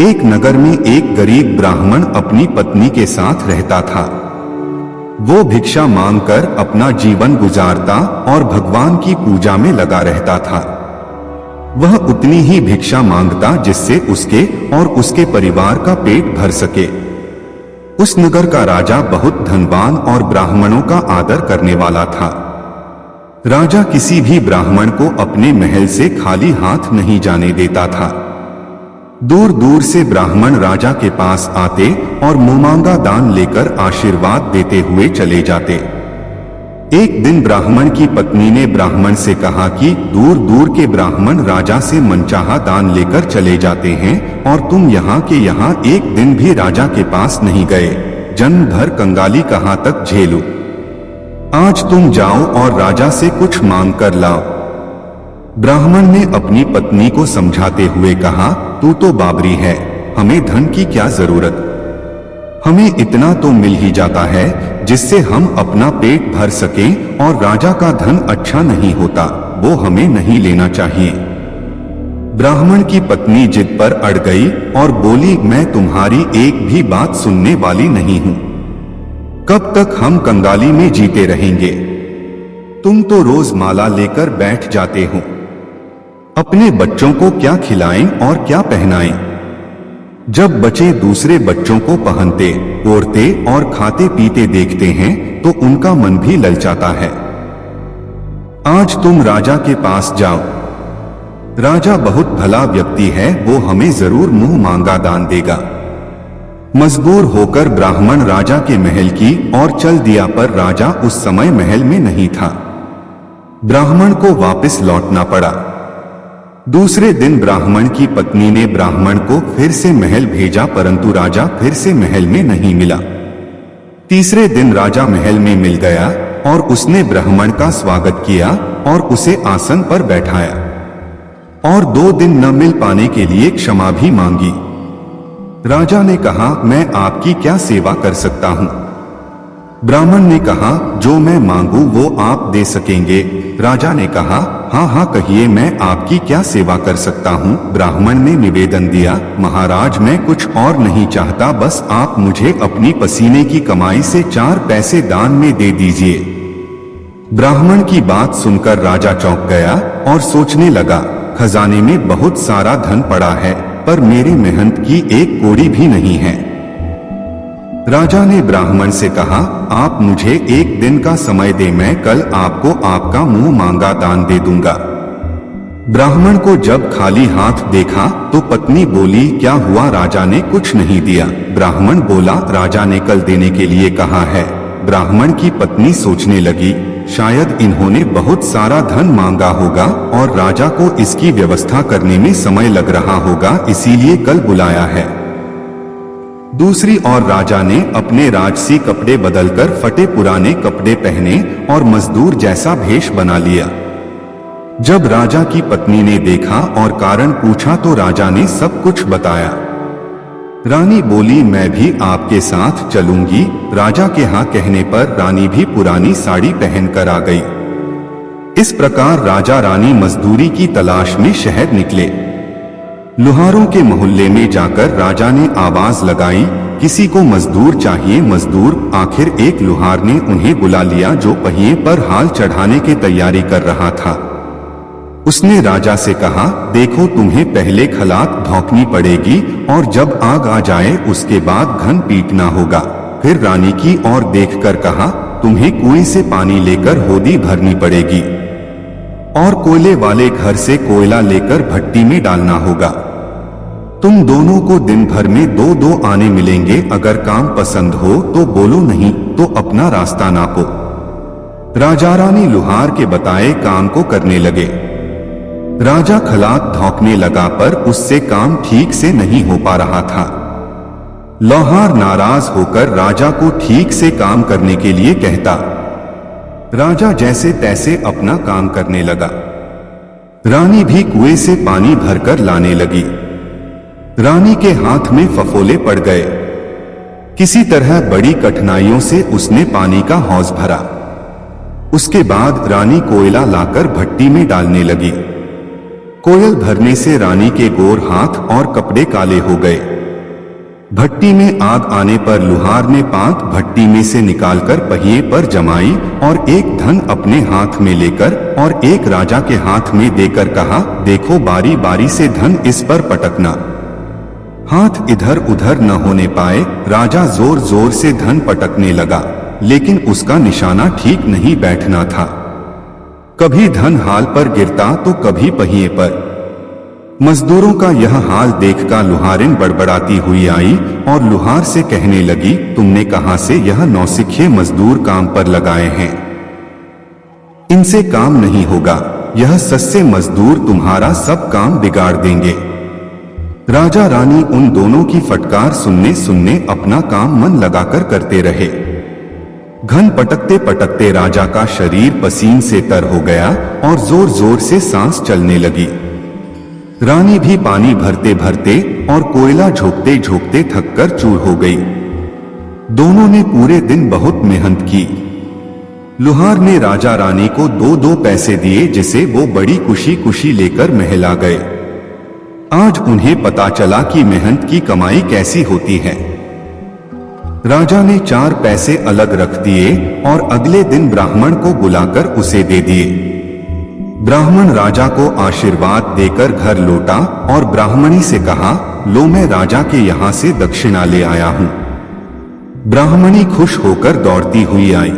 S1: एक नगर में एक गरीब ब्राह्मण अपनी पत्नी के साथ रहता था। वो भिक्षा मांगकर अपना जीवन गुजारता और भगवान की पूजा में लगा रहता था। वह उतनी ही भिक्षा मांगता जिससे उसके और उसके परिवार का पेट भर सके। उस नगर का राजा बहुत धनवान और ब्राह्मणों का आदर करने वाला था। राजा किसी भी ब्राह्मण को अपने महल से खाली हाथ नहीं जाने देता था। दूर दूर से ब्राह्मण राजा के पास आते और मुमांगा दान लेकर आशीर्वाद देते हुए चले जाते। एक दिन ब्राह्मण की पत्नी ने ब्राह्मण से कहा कि दूर दूर के ब्राह्मण राजा से मनचाहा दान लेकर चले जाते हैं और तुम यहाँ के यहाँ एक दिन भी राजा के पास नहीं गए। जन्म भर कंगाली कहाँ तक झेलूं? आज तुम जाओ और राजा से कुछ मांग कर लाओ। ब्राह्मण ने अपनी पत्नी को समझाते हुए कहा, तू तो बाबरी है, हमें धन की क्या जरूरत? हमें इतना तो मिल ही जाता है जिससे हम अपना पेट भर सकें, और राजा का धन अच्छा नहीं होता, वो हमें नहीं लेना चाहिए। ब्राह्मण की पत्नी जिद पर अड़ गई और बोली, मैं तुम्हारी एक भी बात सुनने वाली नहीं हूं। कब तक हम कंगाली में जीते रहेंगे? तुम तो रोज माला लेकर बैठ जाते हो। अपने बच्चों को क्या खिलाएं और क्या पहनाएं? जब बच्चे दूसरे बच्चों को पहनते, ओढ़ते और खाते पीते देखते हैं तो उनका मन भी ललचाता है। आज तुम राजा के पास जाओ। राजा बहुत भला व्यक्ति है, वो हमें जरूर मुंह मांगा दान देगा। मजबूर होकर ब्राह्मण राजा के महल की ओर चल दिया, पर राजा उस समय महल में नहीं था। ब्राह्मण को वापस लौटना पड़ा। दूसरे दिन ब्राह्मण की पत्नी ने ब्राह्मण को फिर से महल भेजा, परंतु राजा फिर से महल में नहीं मिला। तीसरे दिन राजा महल में मिल गया और उसने ब्राह्मण का स्वागत किया और उसे आसन पर बैठाया, और 2 दिन न मिल पाने के लिए क्षमा भी मांगी। राजा ने कहा, मैं आपकी क्या सेवा कर सकता हूं? ब्राह्मण ने कहा, जो मैं मांगू वो आप दे सकेंगे। राजा ने कहा, हाँ हाँ कहिए, मैं आपकी क्या सेवा कर सकता हूँ? ब्राह्मण ने निवेदन दिया, महाराज मैं कुछ और नहीं चाहता, बस आप मुझे अपनी पसीने की कमाई से 4 पैसे दान में दे दीजिए। ब्राह्मण की बात सुनकर राजा चौंक गया और सोचने लगा, खजाने में बहुत सारा धन पड़ा है, पर मेरी मेहनत की एक कौड़ी भी नहीं है। राजा ने ब्राह्मण से कहा, आप मुझे 1 दिन का समय दें, मैं कल आपको आपका मुंह मांगा दान दे दूंगा। ब्राह्मण को जब खाली हाथ देखा तो पत्नी बोली, क्या हुआ? राजा ने कुछ नहीं दिया। ब्राह्मण बोला, राजा ने कल देने के लिए कहा है। ब्राह्मण की पत्नी सोचने लगी, शायद इन्होंने बहुत सारा धन मांगा होगा और राजा को इसकी व्यवस्था करने में समय लग रहा होगा, इसीलिए कल बुलाया है। दूसरी ओर राजा ने अपने राजसी कपड़े बदलकर फटे पुराने कपड़े पहने और मजदूर जैसा भेष बना लिया। जब राजा की पत्नी ने देखा और कारण पूछा तो राजा ने सब कुछ बताया। रानी बोली, मैं भी आपके साथ चलूंगी। राजा के हाँ कहने पर रानी भी पुरानी साड़ी पहनकर आ गई। इस प्रकार राजा रानी मजदूरी की तलाश में शहर निकले। लुहारों के मोहल्ले में जाकर राजा ने आवाज लगाई, किसी को मजदूर चाहिए मजदूर। आखिर एक लुहार ने उन्हें बुला लिया जो पहिए पर हाल चढ़ाने की तैयारी कर रहा था। उसने राजा से कहा, देखो तुम्हें पहले खलात धौंकनी पड़ेगी और जब आग आ जाए उसके बाद घन पीटना होगा। फिर रानी की ओर देखकर कहा, तुम्हें कुएं से पानी लेकर होदी भरनी पड़ेगी और कोयले वाले घर से कोयला लेकर भट्टी में डालना होगा। तुम दोनों को दिन भर में 2-2 आने मिलेंगे। अगर काम पसंद हो तो बोलो, नहीं तो अपना रास्ता नापो। राजा रानी लुहार के बताए काम को करने लगे। राजा खलात धौंकने लगा पर उससे काम ठीक से नहीं हो पा रहा था। लौहार नाराज होकर राजा को ठीक से काम करने के लिए कहता। राजा जैसे तैसे अपना काम करने लगा। रानी भी कुएं से पानी भरकर लाने लगी। रानी के हाथ में फफोले पड़ गए। किसी तरह बड़ी कठिनाइयों से उसने पानी का हौज भरा। उसके बाद रानी कोयला लाकर भट्टी में डालने लगी। कोयल भरने से रानी के गोर हाथ और कपड़े काले हो गए। भट्टी में आग आने पर लुहार ने पांत भट्टी में से निकालकर पहिए पर जमाई और एक धन अपने हाथ में लेकर और एक राजा के हाथ में देकर कहा, देखो बारी बारी से धन इस पर पटकना। हाथ इधर उधर न होने पाए। राजा जोर जोर से धन पटकने लगा, लेकिन उसका निशाना ठीक नहीं बैठना था। कभी धन हाल पर गिरता तो कभी पहिए पर। मजदूरों का यह हाल देखकर लुहारिन बड़बड़ाती हुई आई और लुहार से कहने लगी, तुमने कहां से यह नौसिखिए मजदूर काम पर लगाए हैं? इनसे काम नहीं होगा। यह सस्ते मजदूर तुम्हारा सब काम बिगाड़ देंगे। राजा रानी उन दोनों की फटकार सुनने सुनने अपना काम मन लगाकर करते रहे। घन पटकते पटकते राजा का शरीर पसीन से तर हो गया और जोर जोर से सांस चलने लगी। रानी भी पानी भरते भरते और कोयला झोंकते झोंकते थककर चूर हो गई। दोनों ने पूरे दिन बहुत मेहनत की। लुहार ने राजा रानी को 2-2 पैसे दिए जिसे वो बड़ी खुशी खुशी लेकर महल आ गए। आज उन्हें पता चला कि मेहनत की कमाई कैसी होती है। राजा ने 4 पैसे अलग रख दिए और अगले दिन ब्राह्मण को बुलाकर उसे दे दिए। ब्राह्मण राजा को आशीर्वाद देकर घर लौटा और ब्राह्मणी से कहा, लो मैं राजा के यहाँ से दक्षिणा ले आया हूँ। ब्राह्मणी खुश होकर दौड़ती हुई आई,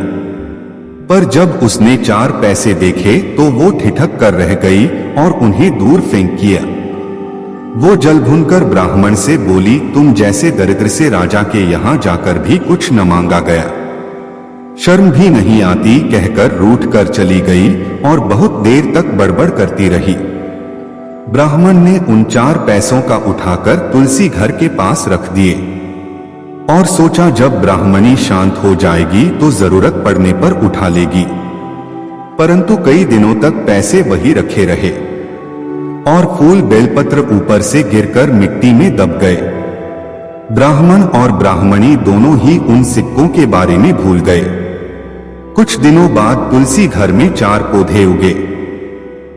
S1: पर जब उसने 4 पैसे देखे तो वो ठिठक कर रह गई और उन्हें दूर फेंक दिया। वो जल भूनकर ब्राह्मण से बोली, तुम जैसे दरिद्र से राजा के यहाँ जाकर भी कुछ न मांगा गया, शर्म भी नहीं आती, कहकर रूठ कर चली गई और बहुत देर तक बड़बड़ करती रही। ब्राह्मण ने उन 4 पैसों का उठाकर तुलसी घर के पास रख दिए और सोचा जब ब्राह्मणी शांत हो जाएगी तो जरूरत पड़ने पर उठा लेगी। परंतु कई दिनों तक पैसे वही रखे रहे और फूल बेलपत्र ऊपर से गिरकर मिट्टी में दब गए। ब्राह्मण और ब्राह्मणी दोनों ही उन सिक्कों के बारे में भूल गए। कुछ दिनों बाद तुलसी घर में 4 पौधे उगे।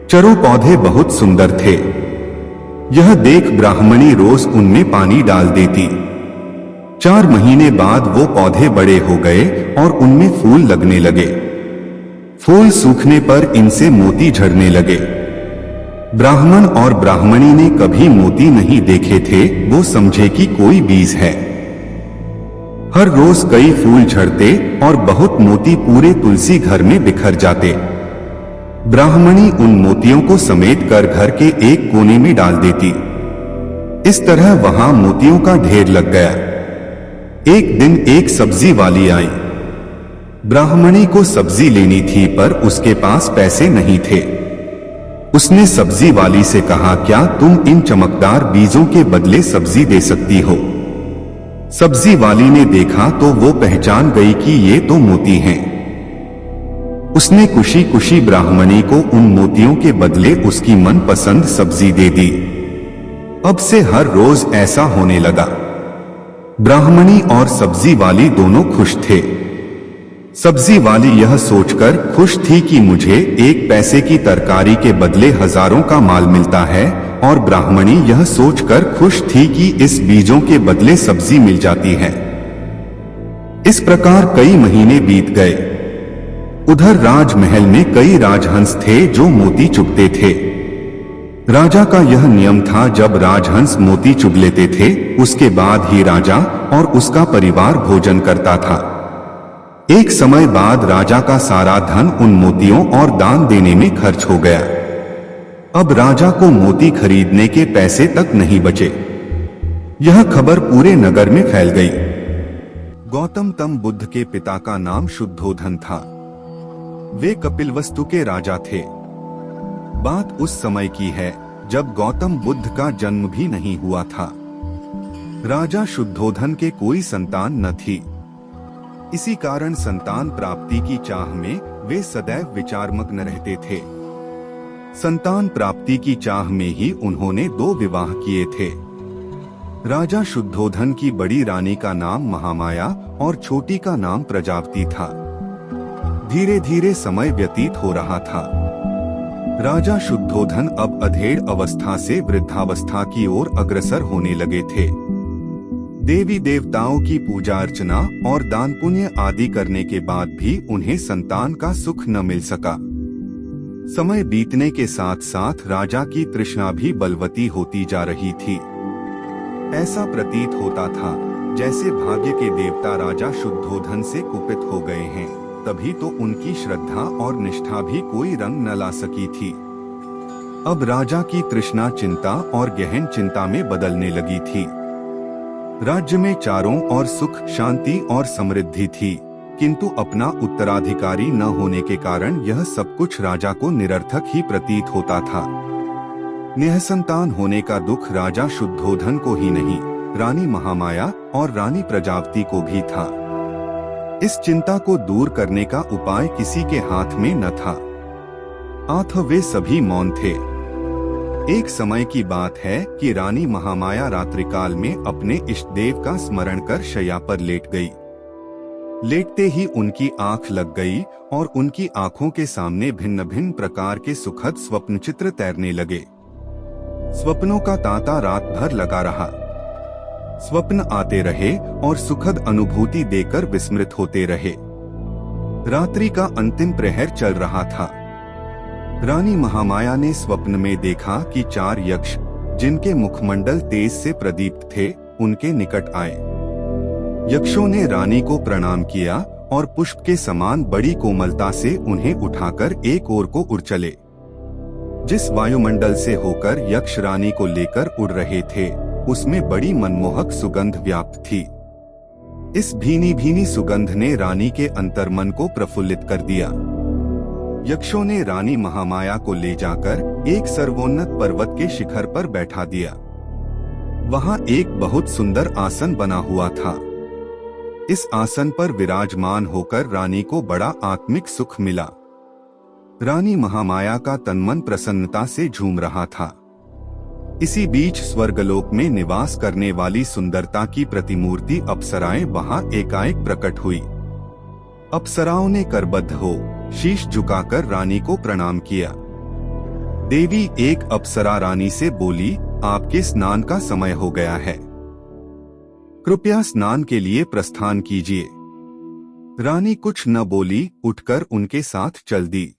S1: चारों पौधे बहुत सुंदर थे। यह देख ब्राह्मणी रोज उनमें पानी डाल देती। 4 महीने बाद वो पौधे बड़े हो गए और उनमें फूल लगने लगे। फूल सूखने पर इनसे मोती झड़ने लगे। ब्राह्मण और ब्राह्मणी ने कभी मोती नहीं देखे थे, वो समझे कि कोई बीज है। हर रोज कई फूल झड़ते और बहुत मोती पूरे तुलसी घर में बिखर जाते। ब्राह्मणी उन मोतियों को समेट कर घर के एक कोने में डाल देती। इस तरह वहां मोतियों का ढेर लग गया। एक दिन एक सब्जी वाली आई। ब्राह्मणी को सब्जी लेनी थी पर उसके पास पैसे नहीं थे। उसने सब्जी वाली से कहा, क्या तुम इन चमकदार बीजों के बदले सब्जी दे सकती हो? सब्जी वाली ने देखा तो वो पहचान गई कि ये तो मोती हैं। उसने खुशी खुशी ब्राह्मणी को उन मोतियों के बदले उसकी मनपसंद सब्जी दे दी। अब से हर रोज ऐसा होने लगा। ब्राह्मणी और सब्जी वाली दोनों खुश थे। सब्जी वाली यह सोचकर खुश थी कि मुझे 1 पैसे की तरकारी के बदले हजारों का माल मिलता है, और ब्राह्मणी यह सोचकर खुश थी कि इस बीजों के बदले सब्जी मिल जाती है। इस प्रकार कई महीने बीत गए। उधर राजमहल में कई राजहंस थे जो मोती चुगते थे। राजा का यह नियम था, जब राजहंस मोती चुग लेते थे उसके बाद ही राजा और उसका परिवार भोजन करता था। एक समय बाद राजा का सारा धन उन मोतियों और दान देने में खर्च हो गया। अब राजा को मोती खरीदने के पैसे तक नहीं बचे। यह खबर पूरे नगर में फैल गई। गौतम बुद्ध के पिता का नाम शुद्धोधन था। वे कपिलवस्तु के राजा थे। बात उस समय की है जब गौतम बुद्ध का जन्म भी नहीं हुआ था। राजा शुद्धोधन के कोई संतान न थी। इसी कारण संतान प्राप्ति की चाह में वे सदैव विचारमग्न रहते थे। संतान प्राप्ति की चाह में ही उन्होंने 2 विवाह किए थे। राजा शुद्धोधन की बड़ी रानी का नाम महामाया और छोटी का नाम प्रजापति था। धीरे धीरे समय व्यतीत हो रहा था। राजा शुद्धोधन अब अधेड़ अवस्था से वृद्धावस्था की ओर अग्रसर होने लगे थे। देवी देवताओं की पूजा अर्चना और दान पुण्य आदि करने के बाद भी उन्हें संतान का सुख न मिल सका। समय बीतने के साथ साथ राजा की तृष्णा भी बलवती होती जा रही थी। ऐसा प्रतीत होता था जैसे भाग्य के देवता राजा शुद्धोधन से कुपित हो गए हैं। तभी तो उनकी श्रद्धा और निष्ठा भी कोई रंग न ला सकी थी। अब राजा की तृष्णा चिंता और गहन चिंता में बदलने लगी थी। राज्य में चारों ओर सुख, शांति और समृद्धि थी, किंतु अपना उत्तराधिकारी न होने के कारण यह सब कुछ राजा को निरर्थक ही प्रतीत होता था। निःसंतान होने का दुख राजा शुद्धोधन को ही नहीं, रानी महामाया और रानी प्रजापति को भी था। इस चिंता को दूर करने का उपाय किसी के हाथ में न था। अतः वे सभी मौन थे। एक समय की बात है कि रानी महामाया रात्रिकाल में अपने इष्ट देव का स्मरण कर शैया पर लेट गई। लेटते ही उनकी आंख लग गई और उनकी आंखों के सामने भिन्न भिन्न प्रकार के सुखद स्वप्न चित्र तैरने लगे। स्वप्नों का तांता रात भर लगा रहा। स्वप्न आते रहे और सुखद अनुभूति देकर विस्मृत होते रहे। रात्रि का अंतिम प्रहर चल रहा था। रानी महामाया ने स्वप्न में देखा कि 4 यक्ष, जिनके मुखमंडल तेज से प्रदीप्त थे, उनके निकट आए। यक्षों ने रानी को प्रणाम किया और पुष्प के समान बड़ी कोमलता से उन्हें उठाकर एक ओर को उड़ चले। जिस वायुमंडल से होकर यक्ष रानी को लेकर उड़ रहे थे, उसमें बड़ी मनमोहक सुगंध व्याप्त थी। इस भीनी भीनी सुगंध ने रानी के अंतर्मन को प्रफुल्लित कर दिया। यक्षों ने रानी महामाया को ले जाकर एक सर्वोन्नत पर्वत के शिखर पर बैठा दिया। वहां एक बहुत सुंदर आसन बना हुआ था। इस आसन पर विराजमान होकर रानी को बड़ा आत्मिक सुख मिला। रानी महामाया का तनमन प्रसन्नता से झूम रहा था। इसी बीच स्वर्गलोक में निवास करने वाली सुंदरता की प्रतिमूर्ति अप्सराएं वहां एकाएक प्रकट हुई। अप्सराओं ने करबद्ध हो शीश झुकाकर रानी को प्रणाम किया। देवी एक अप्सरा रानी से बोली, आपके स्नान का समय हो गया है, कृपया स्नान के लिए प्रस्थान कीजिए। रानी कुछ न बोली, उठकर उनके साथ चल दी।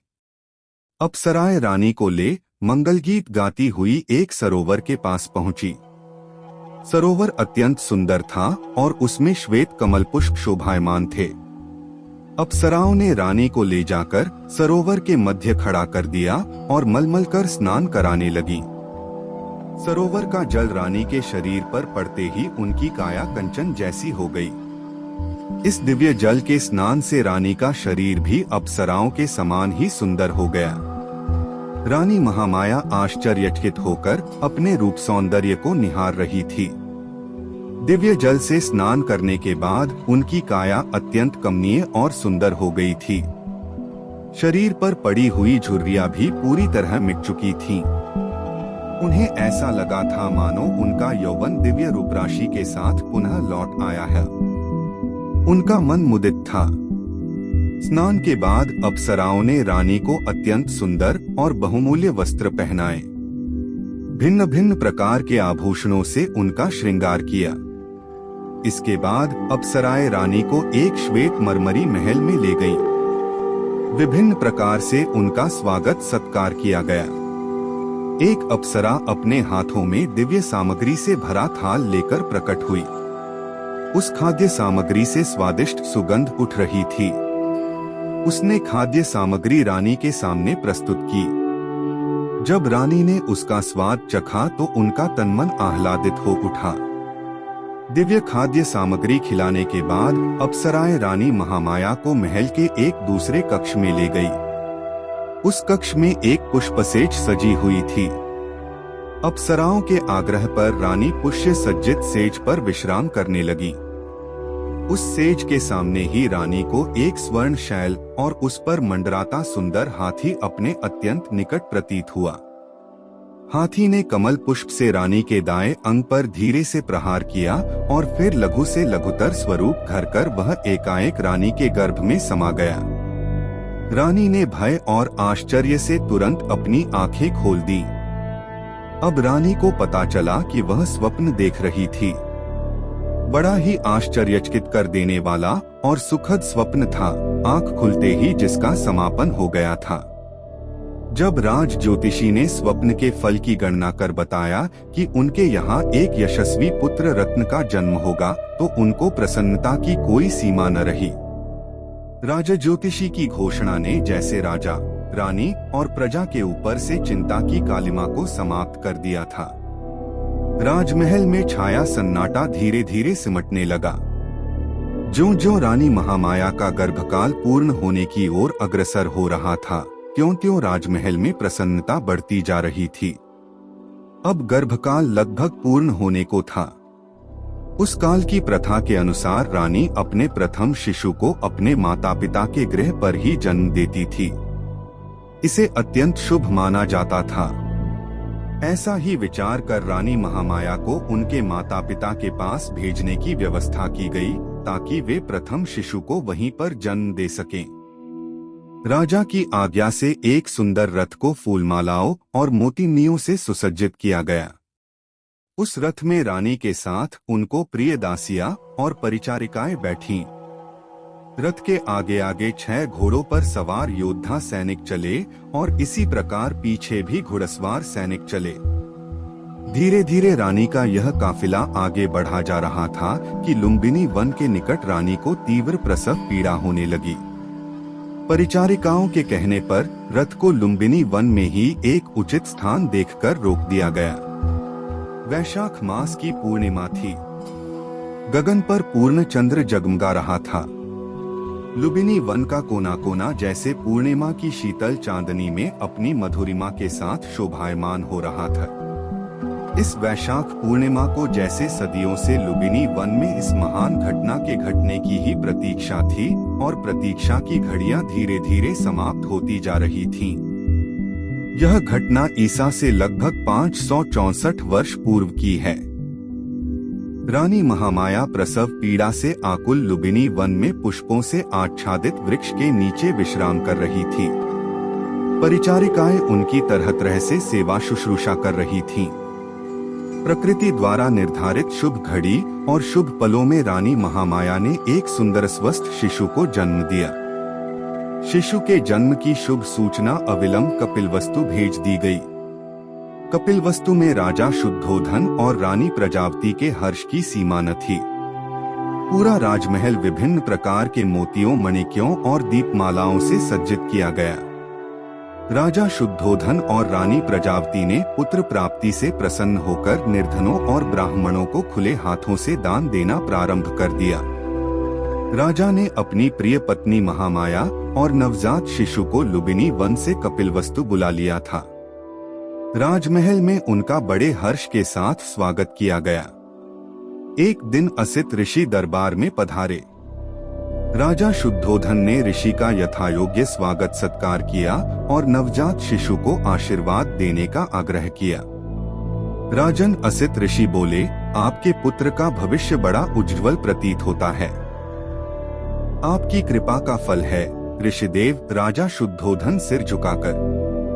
S1: अप्सराएं रानी को ले मंगल गीत गाती हुई एक सरोवर के पास पहुंची। सरोवर अत्यंत सुंदर था और उसमें श्वेत कमल पुष्प शोभायमान थे। अप्सराओं ने रानी को ले जाकर सरोवर के मध्य खड़ा कर दिया और मलमल कर स्नान कराने लगी। सरोवर का जल रानी के शरीर पर पड़ते ही उनकी काया कंचन जैसी हो गई। इस दिव्य जल के स्नान से रानी का शरीर भी अप्सराओं के समान ही सुंदर हो गया। रानी महामाया आश्चर्यचकित होकर अपने रूप सौंदर्य को निहार रही थी। दिव्य जल से स्नान करने के बाद उनकी काया अत्यंत कमनीय और सुंदर हो गई थी। शरीर पर पड़ी हुई झुर्रियां भी पूरी तरह मिट चुकी थीं। उन्हें ऐसा लगा था मानो उनका यौवन दिव्य रूपराशि के साथ पुनः लौट आया है। उनका मन मुदित था। स्नान के बाद अप्सराओं ने रानी को अत्यंत सुंदर और बहुमूल्य वस्त्र पहनाए। भिन्न भिन्न प्रकार के आभूषणों से उनका श्रृंगार किया। इसके बाद अप्सराएं रानी को एक श्वेत मरमरी महल में ले गईं। विभिन्न प्रकार से उनका स्वागत सत्कार किया गया। एक अप्सरा अपने हाथों में दिव्य सामग्री से भरा थाल लेकर प्रकट हुई। उस खाद्य सामग्री से स्वादिष्ट सुगंध उठ रही थी। उसने खाद्य सामग्री रानी के सामने प्रस्तुत की। जब रानी ने उसका स्वाद चखा तो उनका तनमन आह्लादित हो उठा। दिव्य खाद्य सामग्री खिलाने के बाद अप्सराएं रानी महामाया को महल के एक दूसरे कक्ष में ले गई। उस कक्ष में एक पुष्पसेज सजी हुई थी। अप्सराओं के आग्रह पर रानी पुष्य सज्जित सेज पर विश्राम करने लगी। उस सेज के सामने ही रानी को एक स्वर्ण शैल और उस पर मंडराता सुंदर हाथी अपने अत्यंत निकट प्रतीत हुआ। हाथी ने कमल पुष्प से रानी के दाएं अंग पर धीरे से प्रहार किया और फिर लघु से लघुतर स्वरूप धरकर वह एकाएक रानी के गर्भ में समा गया। रानी ने भय और आश्चर्य से तुरंत अपनी आंखें खोल दी। अब रानी को पता चला कि वह स्वप्न देख रही थी। बड़ा ही आश्चर्यचकित कर देने वाला और सुखद स्वप्न था। आंख खुलते ही जिसका समापन हो गया था। जब राज ज्योतिषी ने स्वप्न के फल की गणना कर बताया कि उनके यहाँ एक यशस्वी पुत्र रत्न का जन्म होगा, तो उनको प्रसन्नता की कोई सीमा न रही। राजा ज्योतिषी की घोषणा ने जैसे राजा, रानी और प्रजा के ऊपर से चिंता की कालिमा को समाप्त कर दिया था। राजमहल में छाया सन्नाटा धीरे धीरे सिमटने लगा। ज्यों-ज्यों रानी महामाया का गर्भकाल पूर्ण होने की ओर अग्रसर हो रहा था, त्यों-त्यों राजमहल में प्रसन्नता बढ़ती जा रही थी। अब गर्भकाल लगभग पूर्ण होने को था। उस काल की प्रथा के अनुसार रानी अपने प्रथम शिशु को अपने माता पिता के गृह पर ही जन्म देती थी। इसे अत्यंत शुभ माना जाता था। ऐसा ही विचार कर रानी महामाया को उनके माता पिता के पास भेजने की व्यवस्था की गई, ताकि वे प्रथम शिशु को वहीं पर जन्म दे सकें। राजा की आज्ञा से एक सुंदर रथ को फूलमालाओं और मोतिनियों से सुसज्जित किया गया। उस रथ में रानी के साथ उनको प्रिय दासियां और परिचारिकाएं बैठीं। रथ के आगे आगे 6 घोड़ों पर सवार योद्धा सैनिक चले और इसी प्रकार पीछे भी घुड़सवार सैनिक चले। धीरे धीरे रानी का यह काफिला आगे बढ़ा जा रहा था कि लुम्बिनी वन के निकट रानी को तीव्र प्रसव पीड़ा होने लगी। परिचारिकाओं के कहने पर रथ को लुम्बिनी वन में ही एक उचित स्थान देखकर रोक दिया गया। वैशाख मास की पूर्णिमा थी। गगन पर पूर्ण चंद्र जगमगा रहा था। लुम्बिनी वन का कोना कोना जैसे पूर्णिमा की शीतल चांदनी में अपनी मधुरिमा के साथ शोभायमान हो रहा था। इस वैशाख पूर्णिमा को जैसे सदियों से लुम्बिनी वन में इस महान घटना के घटने की ही प्रतीक्षा थी, और प्रतीक्षा की घड़ियां धीरे धीरे समाप्त होती जा रही थीं। यह घटना ईसा से लगभग 564 वर्ष पूर्व की है। रानी महामाया प्रसव पीड़ा से आकुल लुम्बिनी वन में पुष्पों से आच्छादित वृक्ष के नीचे विश्राम कर रही थी। परिचारिकाएं उनकी तरह तरह से सेवा शुश्रूषा कर रही थीं। प्रकृति द्वारा निर्धारित शुभ घड़ी और शुभ पलों में रानी महामाया ने एक सुंदर स्वस्थ शिशु को जन्म दिया। शिशु के जन्म की शुभ सूचना अविलंब कपिलवस्तु भेज दी गई। कपिलवस्तु में राजा शुद्धोधन और रानी प्रजावती के हर्ष की सीमा न थी। पूरा राजमहल विभिन्न प्रकार के मोतियों, मणिकों और दीपमालाओं से सज्जित किया गया। राजा शुद्धोधन और रानी प्रजावती ने पुत्र प्राप्ति से प्रसन्न होकर निर्धनों और ब्राह्मणों को खुले हाथों से दान देना प्रारंभ कर दिया। राजा ने अपनी प्रिय पत्नी महामाया और नवजात शिशु को लुम्बिनी वन से कपिलवस्तु बुला लिया था। राजमहल में उनका बड़े हर्ष के साथ स्वागत किया गया। एक दिन असित ऋषि दरबार में पधारे। राजा शुद्धोधन ने ऋषि का यथायोग्य स्वागत सत्कार किया और नवजात शिशु को आशीर्वाद देने का आग्रह किया। राजन असित ऋषि बोले, आपके पुत्र का भविष्य बड़ा उज्ज्वल प्रतीत होता है। आपकी कृपा का फल है। ऋषिदेव, राजा शुद्धोधन सिर झुकाकर